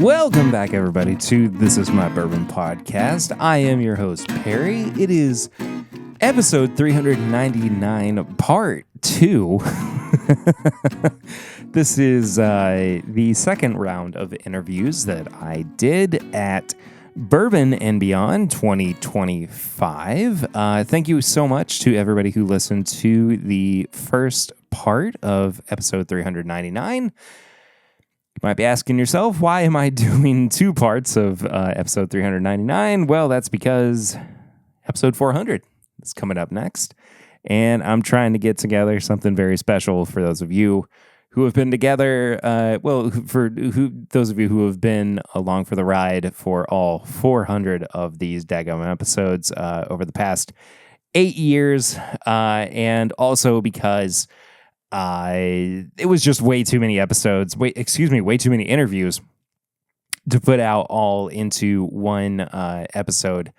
Welcome back, everybody, to This Is My Bourbon Podcast. I am your host, Perry. It is episode 399, part 2. This is the second round of interviews that I did at Bourbon and Beyond 2025. Thank you so much to everybody who listened to the first part of episode 399. You might be asking yourself, why am I doing two parts of episode 399? Well, that's because episode 400 is coming up next, and I'm trying to get together something very special for those of you who have been together, those of you who have been along for the ride for all 400 of these daggum episodes over the past 8 years, and also because it was just way too many episodes, way too many interviews to put out all into one episode,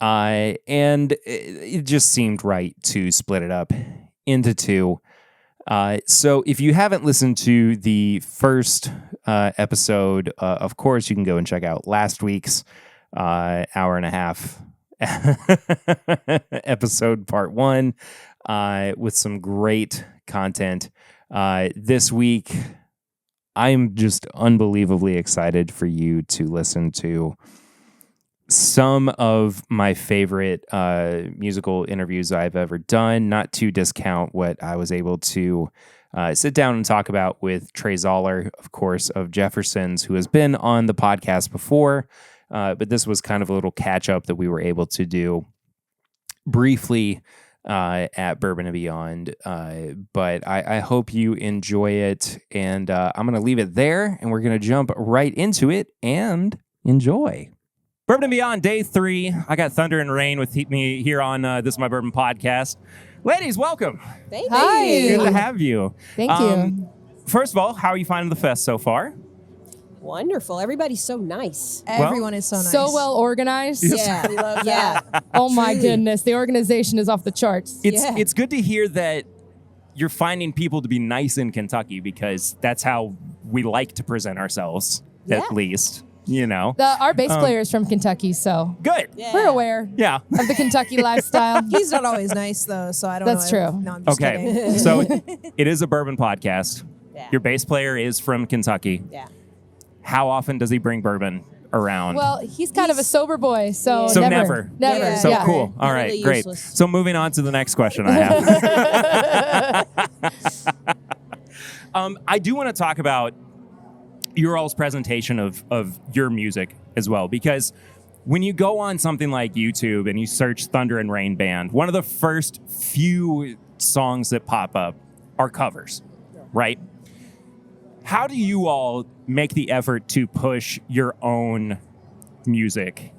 and it just seemed right to split it up into two. So if you haven't listened to the first episode, of course, you can go and check out last week's hour and a half episode part 1 with some great content. This week, I'm just unbelievably excited for you to listen to some of my favorite musical interviews I've ever done, not to discount what I was able to sit down and talk about with Trey Zoeller, of course, of Jefferson's, who has been on the podcast before, but this was kind of a little catch-up that we were able to do briefly at Bourbon and Beyond. But I hope you enjoy it, and I'm going to leave it there, and we're going to jump right into it and enjoy. Bourbon and Beyond, day 3. I got Thunder and Rain with me here on This Is My Bourbon Podcast. Ladies, welcome. Thank Hi. you. Good to have you. Thank you. First of all, how are you finding the fest so far? Wonderful. Everybody's so nice. Everyone is so nice. So well organized. Yeah, we love that. Oh my goodness, the organization is off the charts. It's good to hear that you're finding people to be nice in Kentucky, because that's how we like to present ourselves, at least. You know, Our bass player is from Kentucky, so good. Yeah. we're aware Yeah. of the Kentucky lifestyle. He's not always nice, though, so I don't That's know. true. No, I'm just Okay. kidding. So it is a bourbon podcast. Yeah. Your bass player is from Kentucky. Yeah. How often does he bring bourbon around? Well, he's kind of a sober boy, so, So never. Yeah. So yeah. cool. All right, Really great. useless. So moving on to the next question I have. I do want to talk about your all's presentation of your music as well, because when you go on something like YouTube and you search Thunder and Rain Band, one of the first few songs that pop up are covers, right? How do you all make the effort to push your own music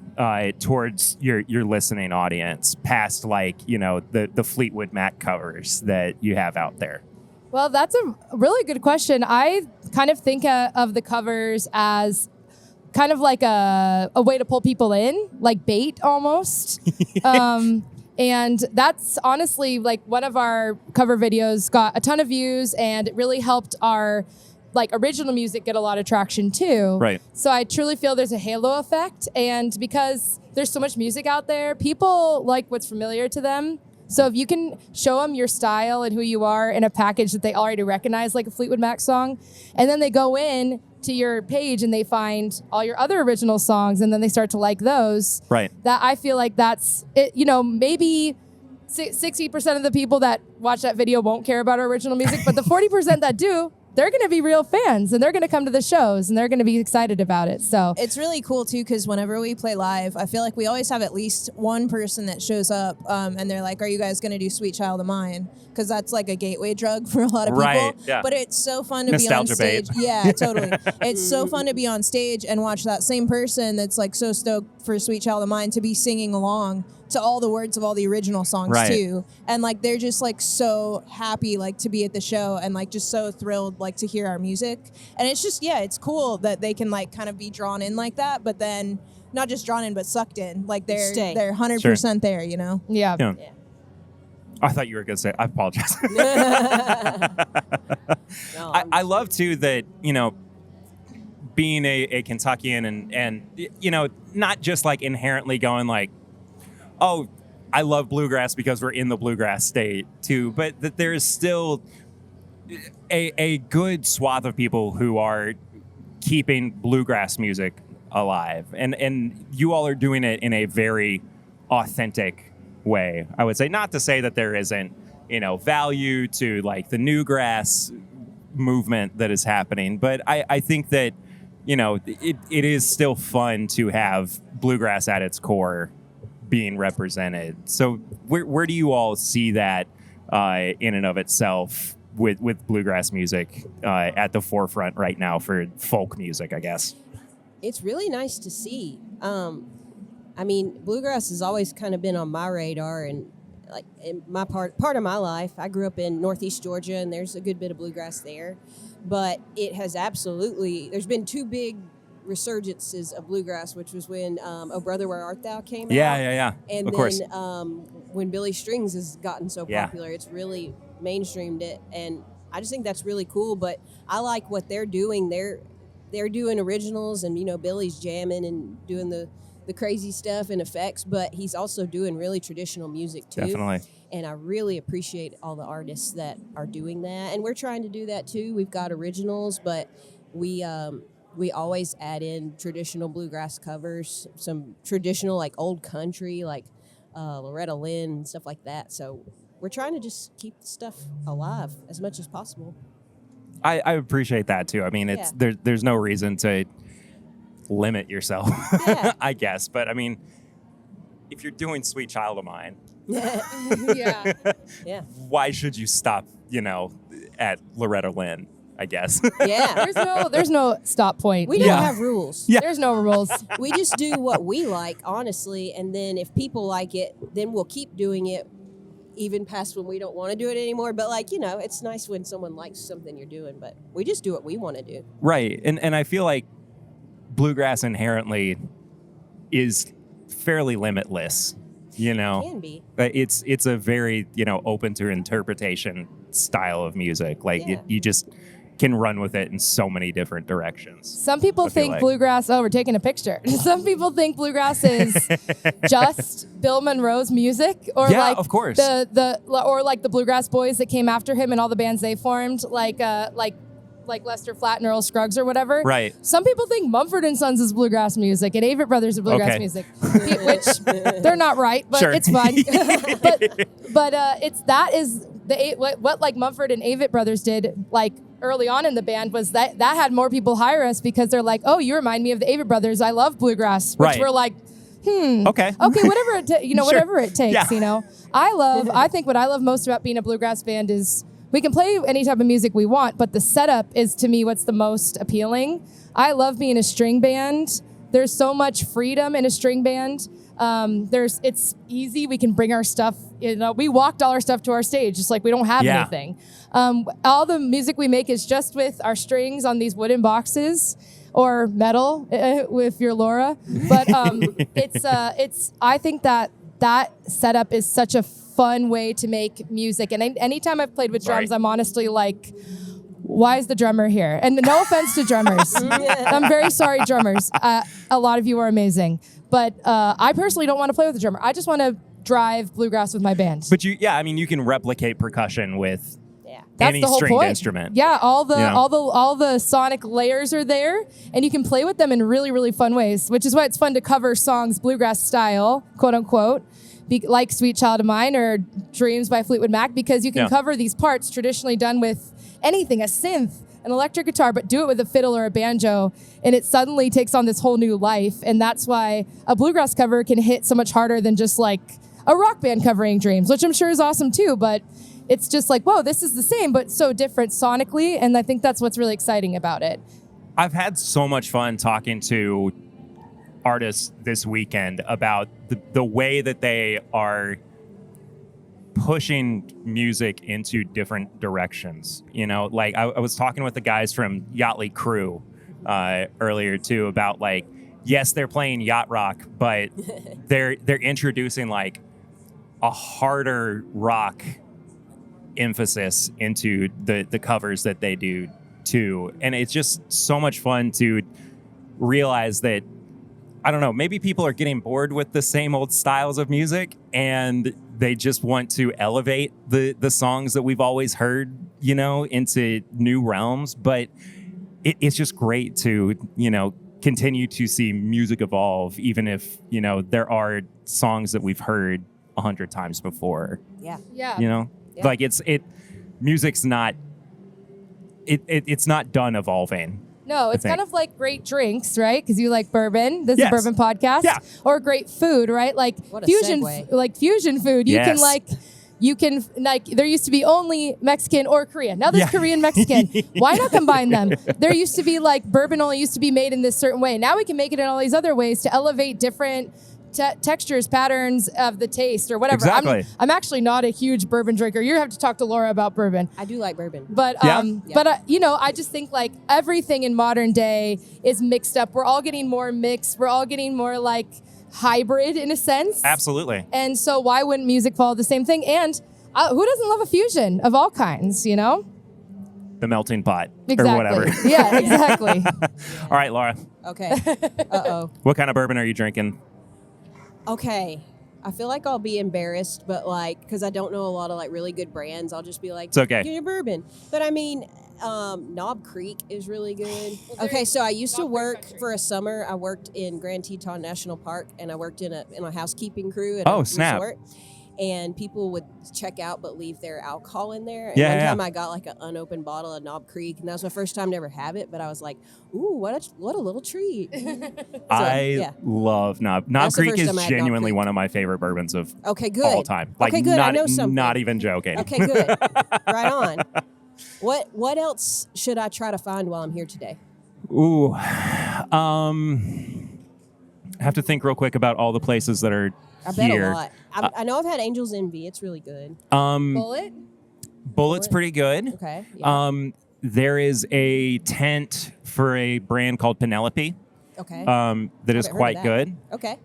towards your listening audience past, like, you know, the Fleetwood Mac covers that you have out there? Well, that's a really good question. I kind of think of the covers as kind of like a way to pull people in, like bait almost. And that's honestly like one of our cover videos got a ton of views, and it really helped our like original music get a lot of traction too. Right. So I truly feel there's a halo effect, and because there's so much music out there, people like what's familiar to them. So if you can show them your style and who you are in a package that they already recognize, like a Fleetwood Mac song, and then they go in to your page and they find all your other original songs, and then they start to like those. Right. That I feel like that's it. You know, maybe 60% of the people that watch that video won't care about our original music, but the 40% that do, they're going to be real fans, and they're going to come to the shows, and they're going to be excited about it. So It's really cool, too, because whenever we play live, I feel like we always have at least one person that shows up, and they're like, are you guys going to do Sweet Child of Mine? Because that's like a gateway drug for a lot of people. Right, yeah. But it's so fun to Nostalgia be on stage. bait. Yeah, totally. It's so fun to be on stage and watch that same person that's like so stoked for Sweet Child of Mine to be singing along to all the words of all the original songs Right. too, and like they're just like so happy like to be at the show and like just so thrilled like to hear our music, and it's just it's cool that they can like kind of be drawn in like that, but then not just drawn in but sucked in, like they're 100% there, you know. yeah. I thought you were going to say, I apologize. I love too that, you know, being a Kentuckian and you know, not just like inherently going like, oh, I love bluegrass because we're in the bluegrass state too, but that there is still a good swath of people who are keeping bluegrass music alive, and you all are doing it in a very authentic way. I would say, not to say that there isn't, you know, value to like the newgrass movement that is happening, but I think that, you know, it is still fun to have bluegrass at its core being represented. So where do you all see that in and of itself with bluegrass music at the forefront right now for folk music, I guess? It's really nice to see. I mean, bluegrass has always kind of been on my radar, and like in my part of my life, I grew up in Northeast Georgia, and there's a good bit of bluegrass there. But it has absolutely, there's been two big resurgences of bluegrass, which was when "Oh Brother, Where Art Thou" came out. Yeah. And of then course. When Billy Strings has gotten so Yeah. popular, it's really mainstreamed it, and I just think that's really cool. But I like what they're doing. They're doing originals, and you know, Billy's jamming and doing the crazy stuff and effects, but he's also doing really traditional music too. Definitely. And I really appreciate all the artists that are doing that, and we're trying to do that too. We've got originals, but we always add in traditional bluegrass covers, some traditional like old country, like Loretta Lynn and stuff like that. So we're trying to just keep the stuff alive as much as possible. I appreciate that too. I mean, it's there's no reason to limit yourself, Yeah. I guess. But I mean, if you're doing "Sweet Child of Mine," Yeah. Yeah. why should you stop, you know, at Loretta Lynn, I guess? Yeah. There's no stop point. We don't Yeah. have rules. Yeah. There's no rules. We just do what we like, honestly, and then if people like it, then we'll keep doing it even past when we don't want to do it anymore. But like, you know, it's nice when someone likes something you're doing, but we just do what we want to do. Right. And I feel like bluegrass inherently is fairly limitless, you know. Can be. It's a very, you know, open to interpretation style of music. Like Yeah. you just can run with it in so many different directions. Some people I feel think like. bluegrass, oh, we're taking a picture. Some people think bluegrass is just Bill Monroe's music, or Yeah, like of course. or like the Bluegrass Boys that came after him and all the bands they formed, like Lester Flatt and Earl Scruggs or whatever. Right. Some people think Mumford and Sons is bluegrass music and Avett Brothers is bluegrass Okay. music, which they're not right, but Sure. it's fine. but what like Mumford and Avett Brothers did like early on in the band was that had more people hire us because they're like, oh, you remind me of the Avett Brothers. I love bluegrass, which Right. we're like, Okay. whatever it Sure. whatever it takes, Yeah. you know. I think what I love most about being a bluegrass band is we can play any type of music we want, but the setup is to me what's the most appealing. I love being a string band. There's so much freedom in a string band. It's easy. We can bring our stuff. You know, we walked all our stuff to our stage. Just like we don't have Yeah. anything. All the music we make is just with our strings on these wooden boxes or metal if you're Laura. But I think that setup is such a fun way to make music. And anytime I've played with drums, Right. I'm honestly like, why is the drummer here? And no offense to drummers. I'm very sorry, drummers. A lot of you are amazing. But I personally don't want to play with a drummer. I just want to drive bluegrass with my band. But you can replicate percussion with Yeah. That's any the whole stringed point. instrument. Yeah, all the Yeah. all the sonic layers are there, and you can play with them in really, really fun ways, which is why it's fun to cover songs bluegrass style, quote unquote, like "Sweet Child of Mine" or "Dreams" by Fleetwood Mac, because you can Yeah. cover these parts traditionally done with anything, a synth, an electric guitar, but do it with a fiddle or a banjo, and it suddenly takes on this whole new life. And that's why a bluegrass cover can hit so much harder than just like a rock band covering "Dreams," which I'm sure is awesome too, but it's just like, whoa, this is the same, but so different sonically. And I think that's what's really exciting about it. I've had so much fun talking to artists this weekend about the way that they are pushing music into different directions. You know, like I was talking with the guys from Yachtly Crew earlier too about like, yes, they're playing yacht rock, but they're introducing like a harder rock emphasis into the covers that they do too. And it's just so much fun to realize that, I don't know, maybe people are getting bored with the same old styles of music and they just want to elevate the songs that we've always heard, into new realms. But it's just great to, continue to see music evolve, even if, there are songs that we've heard 100 times before. Yeah. Yeah. Like music's not, it's not done evolving. No, it's think. kind of like great drinks, right? Because you like bourbon. This Yes. is a bourbon podcast. Yeah. Or great food, right? Like What a fusion, segue. fusion food. Yes. You can there used to be only Mexican or Korean. Now there's Yeah. Korean Mexican. Why not combine them? There used to be like bourbon only used to be made in this certain way. Now we can make it in all these other ways to elevate different textures, patterns of the taste or whatever. Exactly. I'm actually not a huge bourbon drinker. You have to talk to Laura about bourbon. I do like bourbon. But Yeah. I just think like everything in modern day is mixed up. We're all getting more mixed. We're all getting more like hybrid in a sense. Absolutely. And so why wouldn't music follow the same thing? And who doesn't love a fusion of all kinds, The melting pot Exactly. or whatever. Yeah, exactly. All right, Laura, Okay. Uh-oh. what kind of bourbon are you drinking? Okay. I feel like I'll be embarrassed, but because I don't know a lot of really good brands, I'll just be like, It's okay. Give me a bourbon. But I mean, Knob Creek is really good. Okay, so I used to work for a summer. I worked in Grand Teton National Park, and I worked in a housekeeping crew at a snap. resort. And people would check out but leave their alcohol in there. And Yeah, one yeah. time I got an unopened bottle of Knob Creek, and that was my first time to ever have it. But I was like, "Ooh, what a little treat!" I love Knob. Knob That's the Creek first is time I had Knob genuinely Creek. one of my favorite bourbons of Okay, good. all time. Okay, good. I know something. Not even joking. Okay, good. Right on. What else should I try to find while I'm here today? Ooh. I have to think real quick about all the places that are I bet here. a lot. I know I've had Angel's Envy. It's really good. Bullet? Bullet's pretty good. Okay. Yeah. There is a tent for a brand called Penelope Okay. that is Haven't heard of quite that. good. Okay.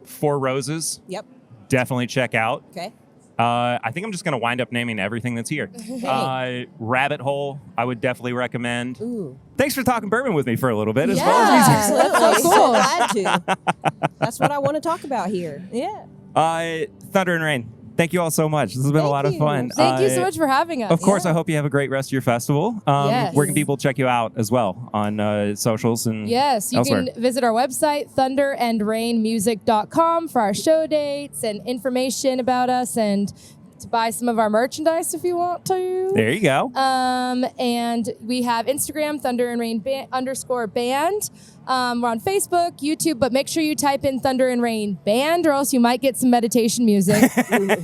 Four Roses, Yep. definitely check out. Okay. I think I'm just going to wind up naming everything that's here. Rabbit Hole, I would definitely recommend. Ooh. Thanks for talking bourbon with me for a little bit, as Yeah. well as music. That's so Absolutely. cool. Glad to. That's what I want to talk about here. Yeah. Thunder and Rain, thank you all so much. This has been a Thank lot of you. fun. Thank you so much for having us. Of course, Yeah. I hope you have a great rest of your festival. Yes. Where can people check you out as well on socials and Yes, you elsewhere? can visit our website, thunderandrainmusic.com, for our show dates and information about us and to buy some of our merchandise if you want to. There you go. And we have Instagram, Thunder and Rain _band. We're on Facebook, YouTube, but make sure you type in Thunder and Rain Band or else you might get some meditation music,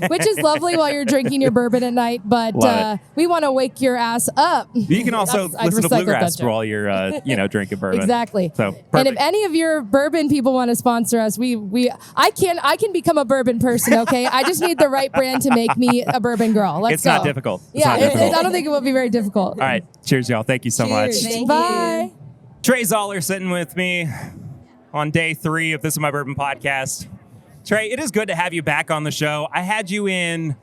which is lovely while you're drinking your bourbon at night. But Love we want to wake your ass up. You can also I'd listen to recycle bluegrass that joke. while you're, drinking bourbon. Exactly. So And if perfect. any of your bourbon people want to sponsor us, I can become a bourbon person. Okay, I just need the right brand to make me a bourbon girl. Let's It's go. not difficult. It's Yeah, not difficult. I don't think it will be very difficult. All right. Cheers, y'all. Thank you so much. Cheers. Thank Bye. you. Trey Zoeller sitting with me on day 3 of This Is My Bourbon podcast. Trey, it is good to have you back on the show. I had you in,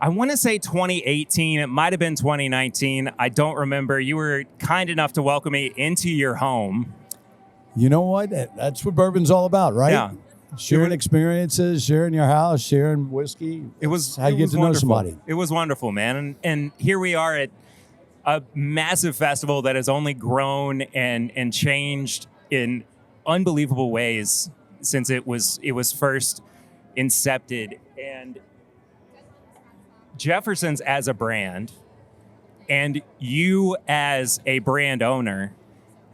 I want to say 2018. It might have been 2019. I don't remember. You were kind enough to welcome me into your home. You know what? That's what bourbon's all about, right? Yeah. Sharing experiences, sharing your house, sharing whiskey. It was That's how you it get was to know wonderful. somebody. It was wonderful, man. And here we are at a massive festival that has only grown and changed in unbelievable ways since it was first incepted. And Jefferson's as a brand and you as a brand owner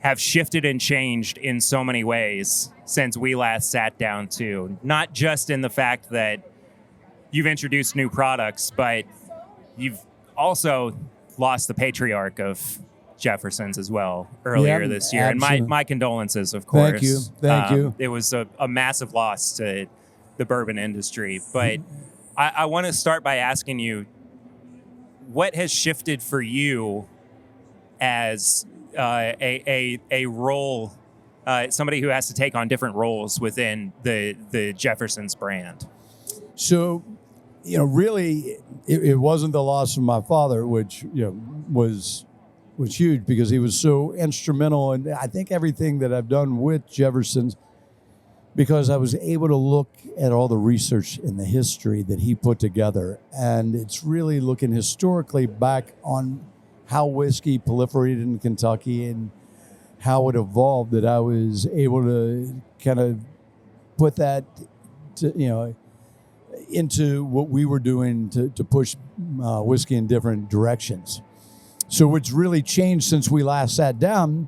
have shifted and changed in so many ways since we last sat down too. Not just in the fact that you've introduced new products, but you've also lost the patriarch of Jefferson's as well earlier Yeah, this year. absolutely. And my condolences, of course. Thank you. Thank you. It was a massive loss to the bourbon industry. But I want to start by asking you, what has shifted for you as a role, somebody who has to take on different roles within the Jefferson's brand? So really, it wasn't the loss of my father, which was huge because he was so instrumental, and I think everything that I've done with Jefferson's, because I was able to look at all the research and the history that he put together, and it's really looking historically back on how whiskey proliferated in Kentucky and how it evolved, that I was able to kind of put that into what we were doing to push whiskey in different directions. So what's really changed since we last sat down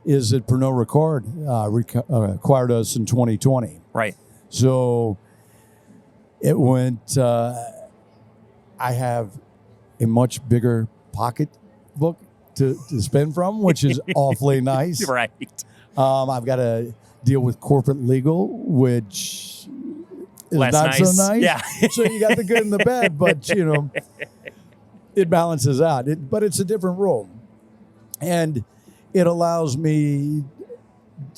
is that Pernod Ricard acquired us in 2020. Right. So it went, I have a much bigger pocketbook to spend from, which is awfully nice. Right. I've got to deal with corporate legal, which is Less not nice. so nice. Yeah. So you got the good and the bad, but it balances out. But it's a different role, and it allows me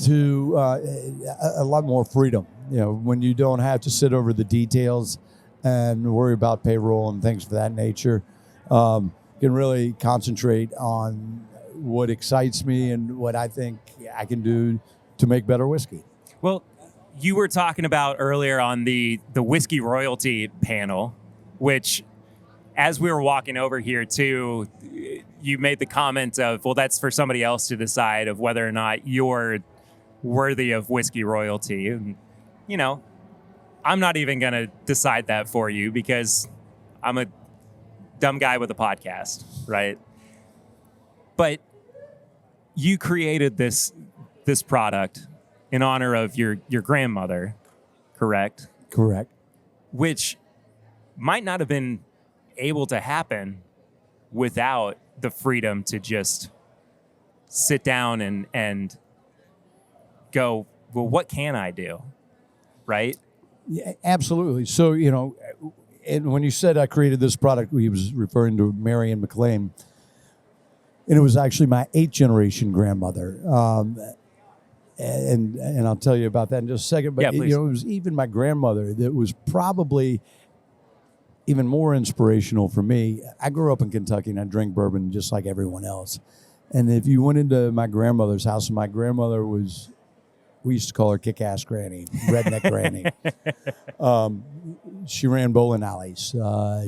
to a lot more freedom. When you don't have to sit over the details and worry about payroll and things of that nature, can really concentrate on what excites me and what I think I can do to make better whiskey. Well, you were talking about earlier on the whiskey royalty panel, which, as we were walking over here too, you made the comment of, well, that's for somebody else to decide of whether or not you're worthy of whiskey royalty. And, I'm not even going to decide that for you because I'm a dumb guy with a podcast, right? But you created this product in honor of your grandmother, correct? Correct. Which might not have been able to happen without the freedom to just sit down and go, well, what can I do? Right? Yeah, absolutely. So, and when you said I created this product, he was referring to Marion McLean, and it was actually my 8th generation grandmother. And I'll tell you about that in just a second. But yeah, please. It was even my grandmother that was probably even more inspirational for me. I grew up in Kentucky and I drank bourbon just like everyone else. And if you went into my grandmother's house, and my grandmother was, we used to call her kick-ass granny, redneck granny. She ran bowling alleys.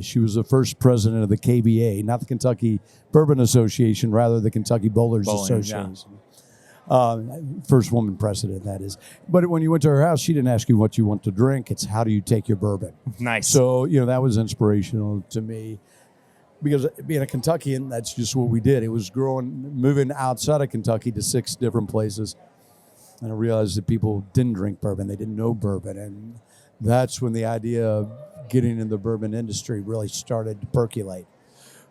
She was the first president of the KBA, not the Kentucky Bourbon Association, rather the Kentucky Bowlers Association. Yeah. First woman president, that is. But when you went to her house, she didn't ask you what you want to drink. It's how do you take your bourbon. Nice. So, that was inspirational to me. Because being a Kentuckian, that's just what we did. It was moving outside of Kentucky to 6 different places. And I realized that people didn't drink bourbon. They didn't know bourbon. And that's when the idea of getting in the bourbon industry really started to percolate.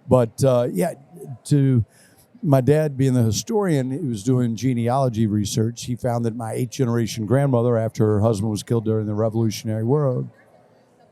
But, to my dad being the historian, he was doing genealogy research. He found that my 8th generation grandmother, after her husband was killed during the Revolutionary War,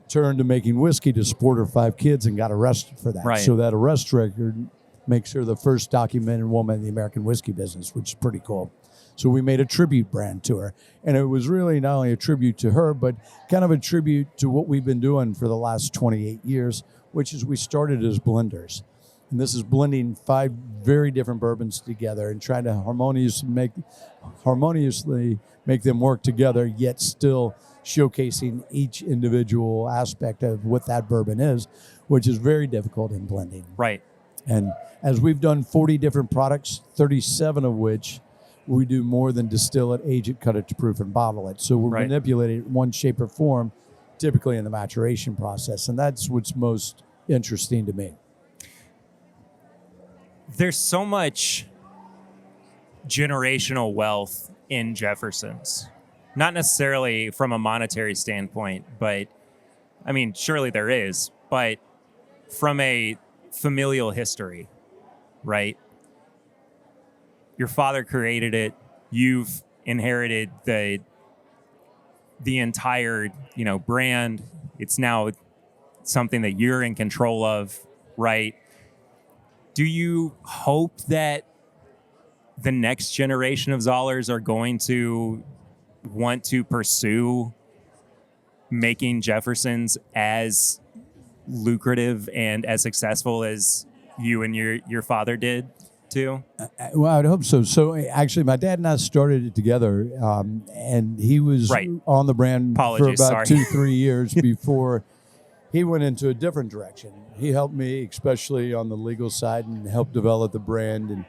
turned to making whiskey to support her 5 kids and got arrested for that. Right. So that arrest record makes her the first documented woman in the American whiskey business, which is pretty cool. So we made a tribute brand to her. And it was really not only a tribute to her, but kind of a tribute to what we've been doing for the last 28 years, which is we started as blenders. And this is blending 5 very different bourbons together and trying to harmoniously make them work together, yet still showcasing each individual aspect of what that bourbon is, which is very difficult in blending. Right. And as we've done 40 different products, 37 of which we do more than distill it, age it, cut it to proof, and bottle it. So we're manipulating it in one shape or form, typically in the maturation process. And that's what's most interesting to me. There's so much generational wealth in Jefferson's. Not necessarily from a monetary standpoint, but I mean, surely there is, but from a familial history, right? Your father created it. You've inherited the entire, brand. It's now something that you're in control of, right? Do you hope that the next generation of Zoellers are going to want to pursue making Jefferson's as lucrative and as successful as you and your father did too? Well, I'd hope so. So actually, my dad and I started it together, and he was Right. on the brand Apologies, for about sorry. 2-3 years before he went into a different direction. He helped me, especially on the legal side, and helped develop the brand and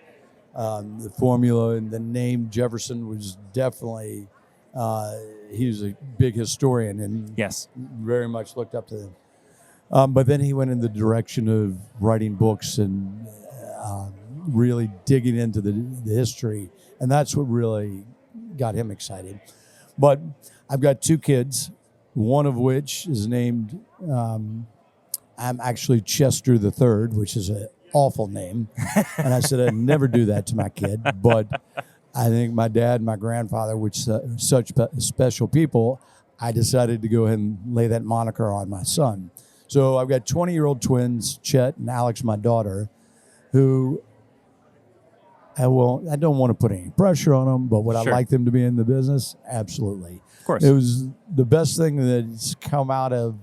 the formula and the name. Jefferson was definitely, he was a big historian and Yes. very much looked up to him. But then he went in the direction of writing books and really digging into the history. And that's what really got him excited. But I've got 2 kids, one of which is named, I'm actually Chester the Third, which is an awful name. And I said I'd never do that to my kid. But I think my dad and my grandfather, which such special people, I decided to go ahead and lay that moniker on my son. So I've got 20-year-old twins, Chet and Alex, my daughter, who I don't want to put any pressure on them, but would I Sure. like them to be in the business? Absolutely. Of course. It was the best thing that's come out of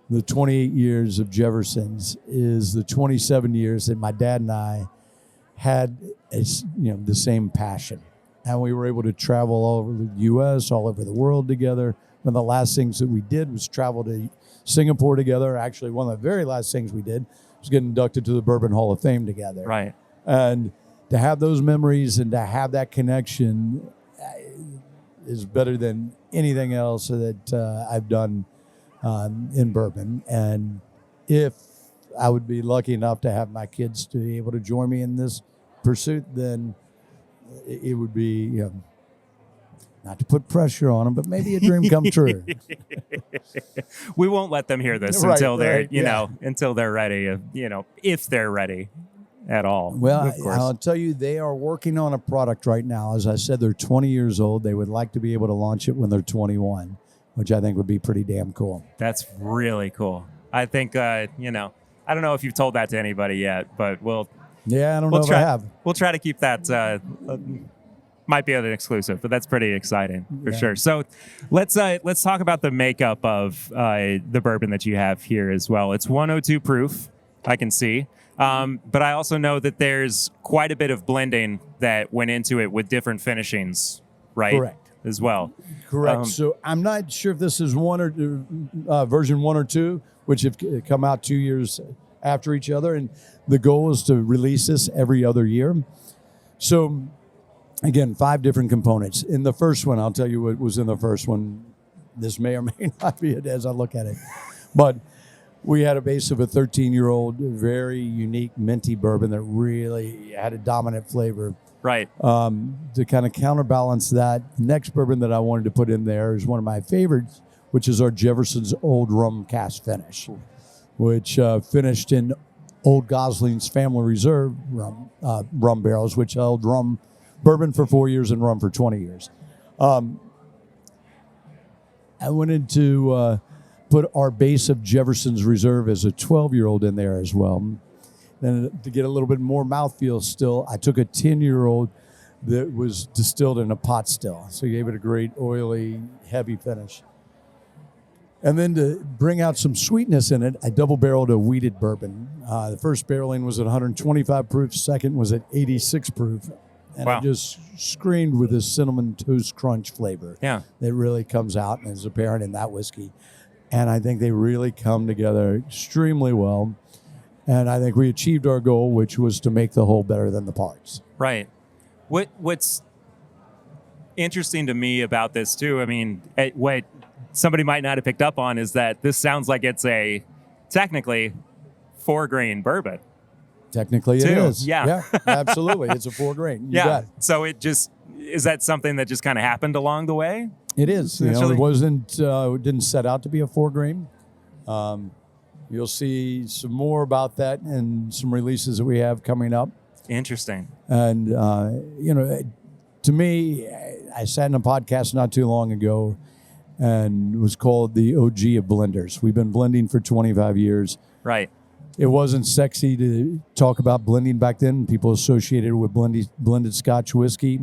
the 28 years of Jefferson's is the 27 years that my dad and I had the same passion. And we were able to travel all over the U.S., all over the world together. One of the last things that we did was travel to Singapore together. Actually, one of the very last things we did was get inducted to the Bourbon Hall of Fame together. Right. And to have those memories and to have that connection is better than anything else that I've done in bourbon. And if I would be lucky enough to have my kids to be able to join me in this pursuit, then it would be, not to put pressure on them, but maybe a dream come true. We won't let them hear this Right, until they're, right, until they're ready, if they're ready at all. Well, of course. I'll tell you, they are working on a product right now. As I said, they're 20 years old. They would like to be able to launch it when they're 21, which I think would be pretty damn cool. That's really cool. I think, I don't know if you've told that to anybody yet, but Yeah, I don't know if I have. We'll try to keep that. Might be an exclusive, but that's pretty exciting for sure. So let's talk about the makeup of the bourbon that you have here as well. It's 102 proof, I can see. But I also know that there's quite a bit of blending that went into it with different finishings, right? Correct. As well. Correct. So I'm not sure if this is version 1 or 2, which have come out 2 years after each other. And the goal is to release this every other year. So again, 5 different components. In the first one, I'll tell you what was in the first one. This may or may not be it as I look at it. But we had a base of a 13-year-old, very unique minty bourbon that really had a dominant flavor. Right. To kind of counterbalance that, the next bourbon that I wanted to put in there is one of my favorites, which is our Jefferson's Old Rum Cask Finish, which finished in Old Gosling's Family Reserve rum barrels, which held bourbon for 4 years and rum for 20 years. I wanted to put our base of Jefferson's Reserve as a 12-year-old in there as well. And to get a little bit more mouthfeel still, I took a 10-year-old that was distilled in a pot still. So gave it a great oily, heavy finish. And then to bring out some sweetness in it, I double-barreled a wheated bourbon. The first barreling was at 125 proof, second was at 86 proof. And Wow. it just screamed with this cinnamon toast crunch flavor Yeah. that really comes out and is apparent in that whiskey. And I think they really come together extremely well. And I think we achieved our goal, which was to make the whole better than the parts. Right. What's interesting to me about this too, I mean, what somebody might not have picked up on is that this sounds like it's a technically 4-grain bourbon. Technically it Too. is. Yeah. Absolutely. It's a 4-grain. You Yeah. got it. So is that something that just kind of happened along the way? It is. Essentially. It wasn't. It didn't set out to be a 4-grain. You'll see some more about that and some releases that we have coming up. Interesting. And to me, I sat in a podcast not too long ago, and it was called the OG of blenders. We've been blending for 25 years. Right. It wasn't sexy to talk about blending back then. People associated it with blended Scotch whiskey.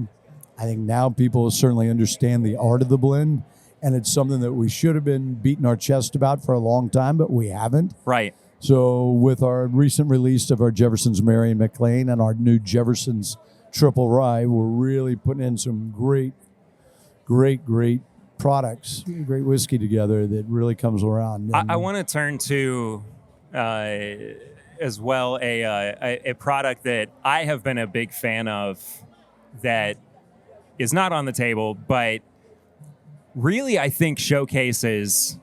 I think now people certainly understand the art of the blend, and it's something that we should have been beating our chest about for a long time, but we haven't. Right. So with our recent release of our Jefferson's Mary and McLean and our new Jefferson's Triple Rye, we're really putting in some great products, great whiskey together that really comes around. I want to turn to as well a product that I have been a big fan of that is not on the table, but really I think showcases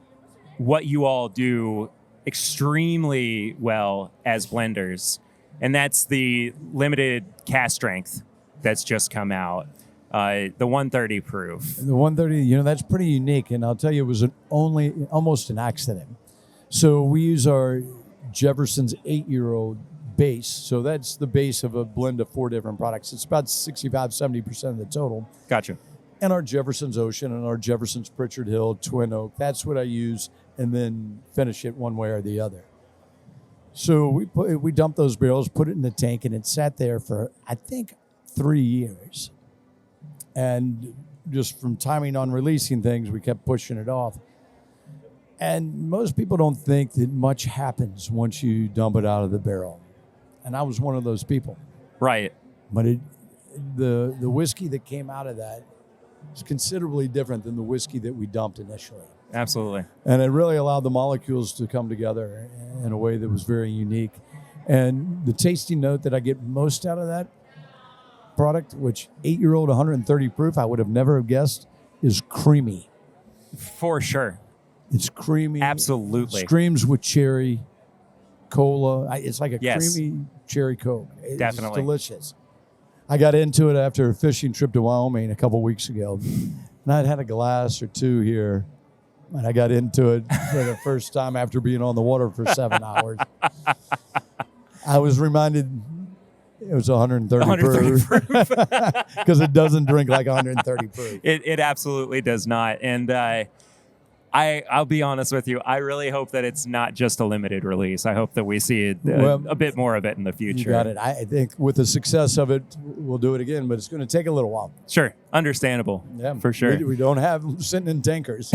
what you all do extremely well as blenders, and that's the limited cast strength that's just come out. The 130 proof. The 130, that's pretty unique, and I'll tell you, it was almost an accident. So we use our Jefferson's 8-year-old base. So that's the base of a blend of 4 different products. It's about 65-70% of the total. Gotcha. And our Jefferson's Ocean and our Jefferson's Pritchard Hill, Twin Oak, that's what I use, and then finish it one way or the other. So we dumped those barrels, put it in the tank, and it sat there for, I think, 3 years. And just from timing on releasing things, we kept pushing it off. And most people don't think that much happens once you dump it out of the barrel. And I was one of those people. Right. But the whiskey that came out of that is considerably different than the whiskey that we dumped initially. Absolutely. And it really allowed the molecules to come together in a way that was very unique. And the tasting note that I get most out of that product, which 8-year-old 130 proof, I would have never guessed, is creamy. For sure. It's creamy. Absolutely. Screams with cherry, cola. It's like a creamy cherry Coke. Definitely. It's delicious. I got into it after a fishing trip to Wyoming a couple weeks ago. And I'd had a glass or two here. And I got into it for the first time after being on the water for 7 hours. I was reminded it was 130 proof. Because it doesn't drink like 130 proof. It absolutely does not. And I'll be honest with you. I really hope that it's not just a limited release. I hope that we see a bit more of it in the future. You got it. I think with the success of it, we'll do it again, but it's going to take a little while. Sure. Understandable. Yeah, for sure. We don't have them sitting in tankers.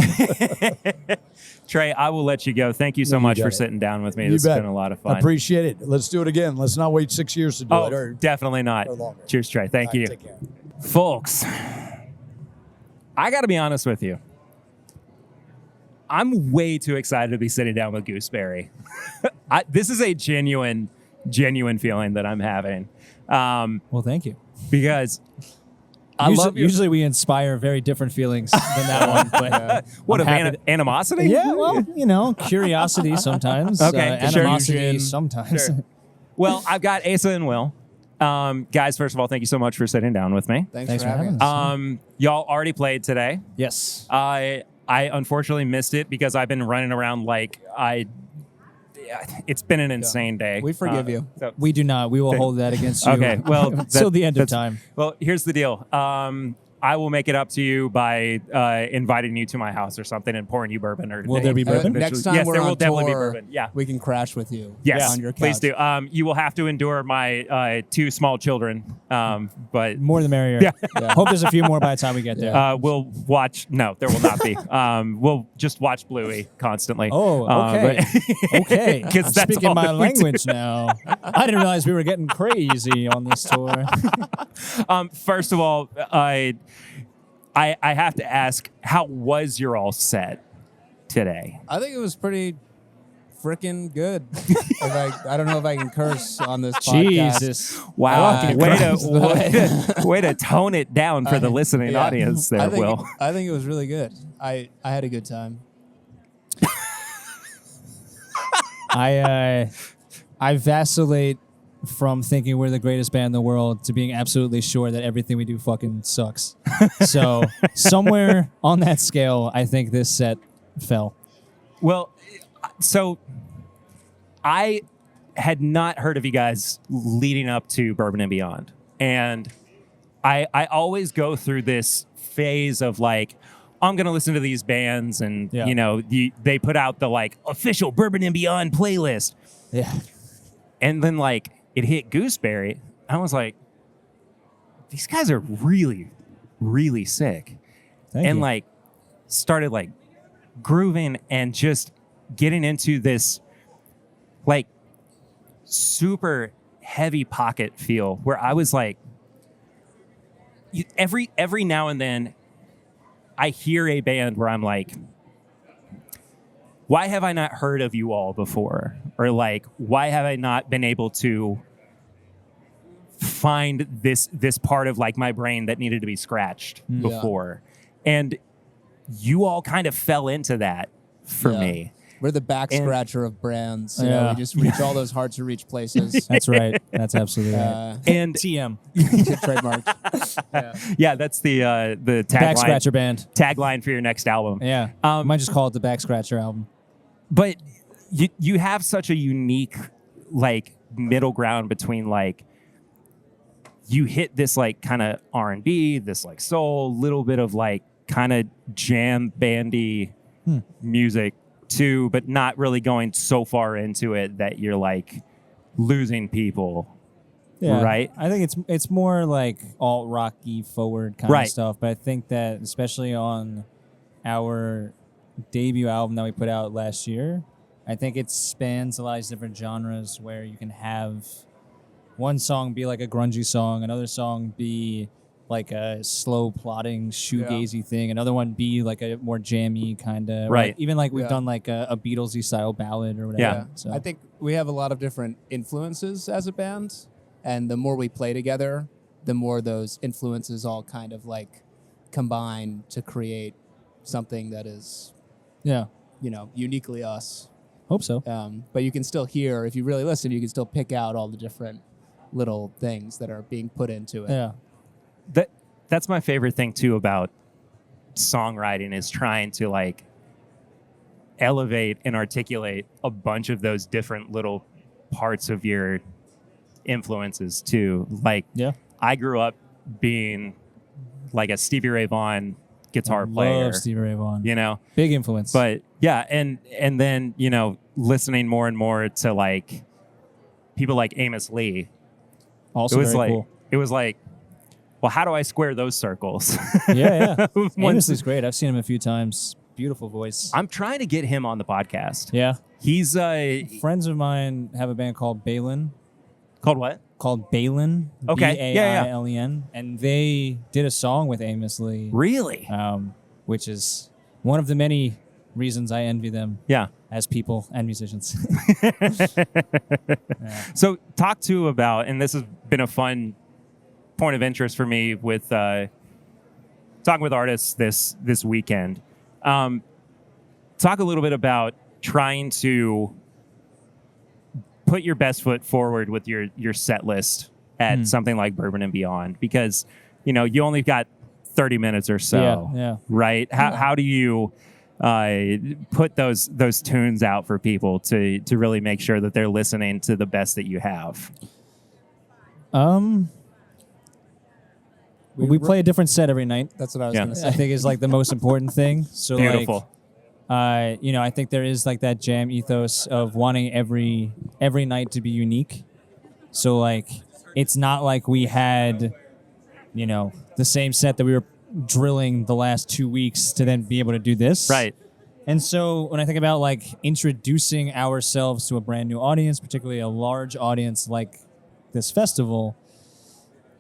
Trey, I will let you go. Thank you so much for sitting down with me. This has been a lot of fun. I appreciate it. Let's do it again. Let's not wait 6 years to do it. Or definitely not. Or longer. Cheers, Trey. Thank you. Take care. Folks, I got to be honest with you. I'm way too excited to be sitting down with Gooseberry. This is a genuine feeling that I'm having. Well, thank you. Because usually we inspire very different feelings than that one. But what, animosity? Yeah, well, curiosity sometimes. Okay, animosity sometimes. Sure. Well, I've got Asa and Will. Guys, first of all, thank you so much for sitting down with me. Thanks for having us. Y'all already played today. Yes. I unfortunately missed it because I've been running around it's been an insane day. We forgive you. So, we do not. We will hold that against you. Okay, well, till the end of time. Well, here's the deal. I will make it up to you by inviting you to my house or something and pouring you bourbon. Or will there be bourbon? Next time yes, we're there will on definitely be tour, bourbon. Yeah, we can crash with you. Yes, on your couch. Please do. You will have to endure my 2 small children, but more the merrier. Yeah. Hope there's a few more by the time we get there. We'll watch. No, there will not be. We'll just watch Bluey constantly. Oh, okay. Okay. Because that's speaking all my that we language do. now. I didn't realize we were getting crazy on this tour. First of all, I have to ask, how was your all set today? I think it was pretty freaking good. I don't know if I can curse on this podcast. Jesus. Wow. Way to tone it down for the listening audience there, Will. I think it was really good. I had a good time. I vacillate from thinking we're the greatest band in the world to being absolutely sure that everything we do fucking sucks. So somewhere on that scale, I think this set fell. Well, so I had not heard of you guys leading up to Bourbon and Beyond. And I always go through this phase of like, I'm going to listen to these bands and, they put out the official Bourbon and Beyond playlist. Yeah. And then it hit Gooseberry. I was like, these guys are really, really sick. Thank you. started like grooving and just getting into this like super heavy pocket feel where I was like, every now and then I hear a band where I'm like, why have I not heard of you all before? Or like, why have I not been able to find this part of like my brain that needed to be scratched before? And you all kind of fell into that for me. We're the back scratcher of brands. You know, we just reach all those hard to reach places. That's right. That's absolutely right. And TM trademark. Yeah, that's the Back Scratcher band tagline for your next album. Yeah, might just call it the Back Scratcher album. But you have such a unique like middle ground between like you hit this like kind of R&B, this like soul, little bit of like kind of jam bandy music too, but not really going so far into it that you're like losing people. Yeah, right. I think it's more like alt rocky forward kind of stuff. But I think that especially on our debut album that we put out last year, I think it spans a lot of different genres where you can have one song be like a grungy song, another song be like a slow plotting shoegazy thing, another one be like a more jammy kind of even like we've done like a Beatlesy style ballad or whatever. Yeah. So I think we have a lot of different influences as a band, and the more we play together, the more those influences all kind of like combine to create something that is uniquely us. Hope so. But you can still hear, if you really listen, you can still pick out all the different little things that are being put into it. Yeah. That's my favorite thing too about songwriting is trying to like elevate and articulate a bunch of those different little parts of your influences too. Like I grew up being like a Stevie Ray Vaughan guitar player. Love Stevie Ray Vaughan. You know? Big influence. But yeah, and then, you know, listening more and more to like people like Amos Lee. Also very cool. It was like, well, how do I square those circles? Yeah. Amos Lee's great. I've seen him a few times. Beautiful voice. I'm trying to get him on the podcast. Yeah. He's friends of mine have a band called Balin. Called what? Called Balin. Okay. Balin. And they did a song with Amos Lee. Really? Which is one of the many reasons I envy them. Yeah. As people and musicians. So talk to about, and this has been a fun point of interest for me with talking with artists this weekend. Talk a little bit about trying to put your best foot forward with your set list at something like Bourbon and Beyond, because you know you only got 30 minutes or so, right? How do you put those tunes out for people to really make sure that they're listening to the best that you have? We play a different set every night. That's what I was going to say. I think is like the most important thing. So beautiful. Like, I think there is like that jam ethos of wanting every night to be unique. So like, it's not like we had, the same set that we were drilling the last 2 weeks to then be able to do this. Right. And so when I think about like introducing ourselves to a brand new audience, particularly a large audience like this festival,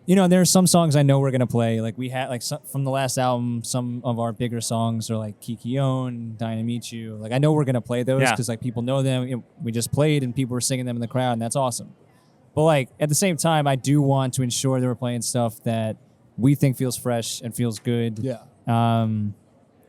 there are some songs I know we're going to play. Like we had like from the last album, some of our bigger songs are like Kiki On, Dying to Meet You. Like I know we're going to play those because like people know them. We just played and people were singing them in the crowd, and that's awesome. But like at the same time, I do want to ensure that we're playing stuff that we think feels fresh and feels good. Yeah.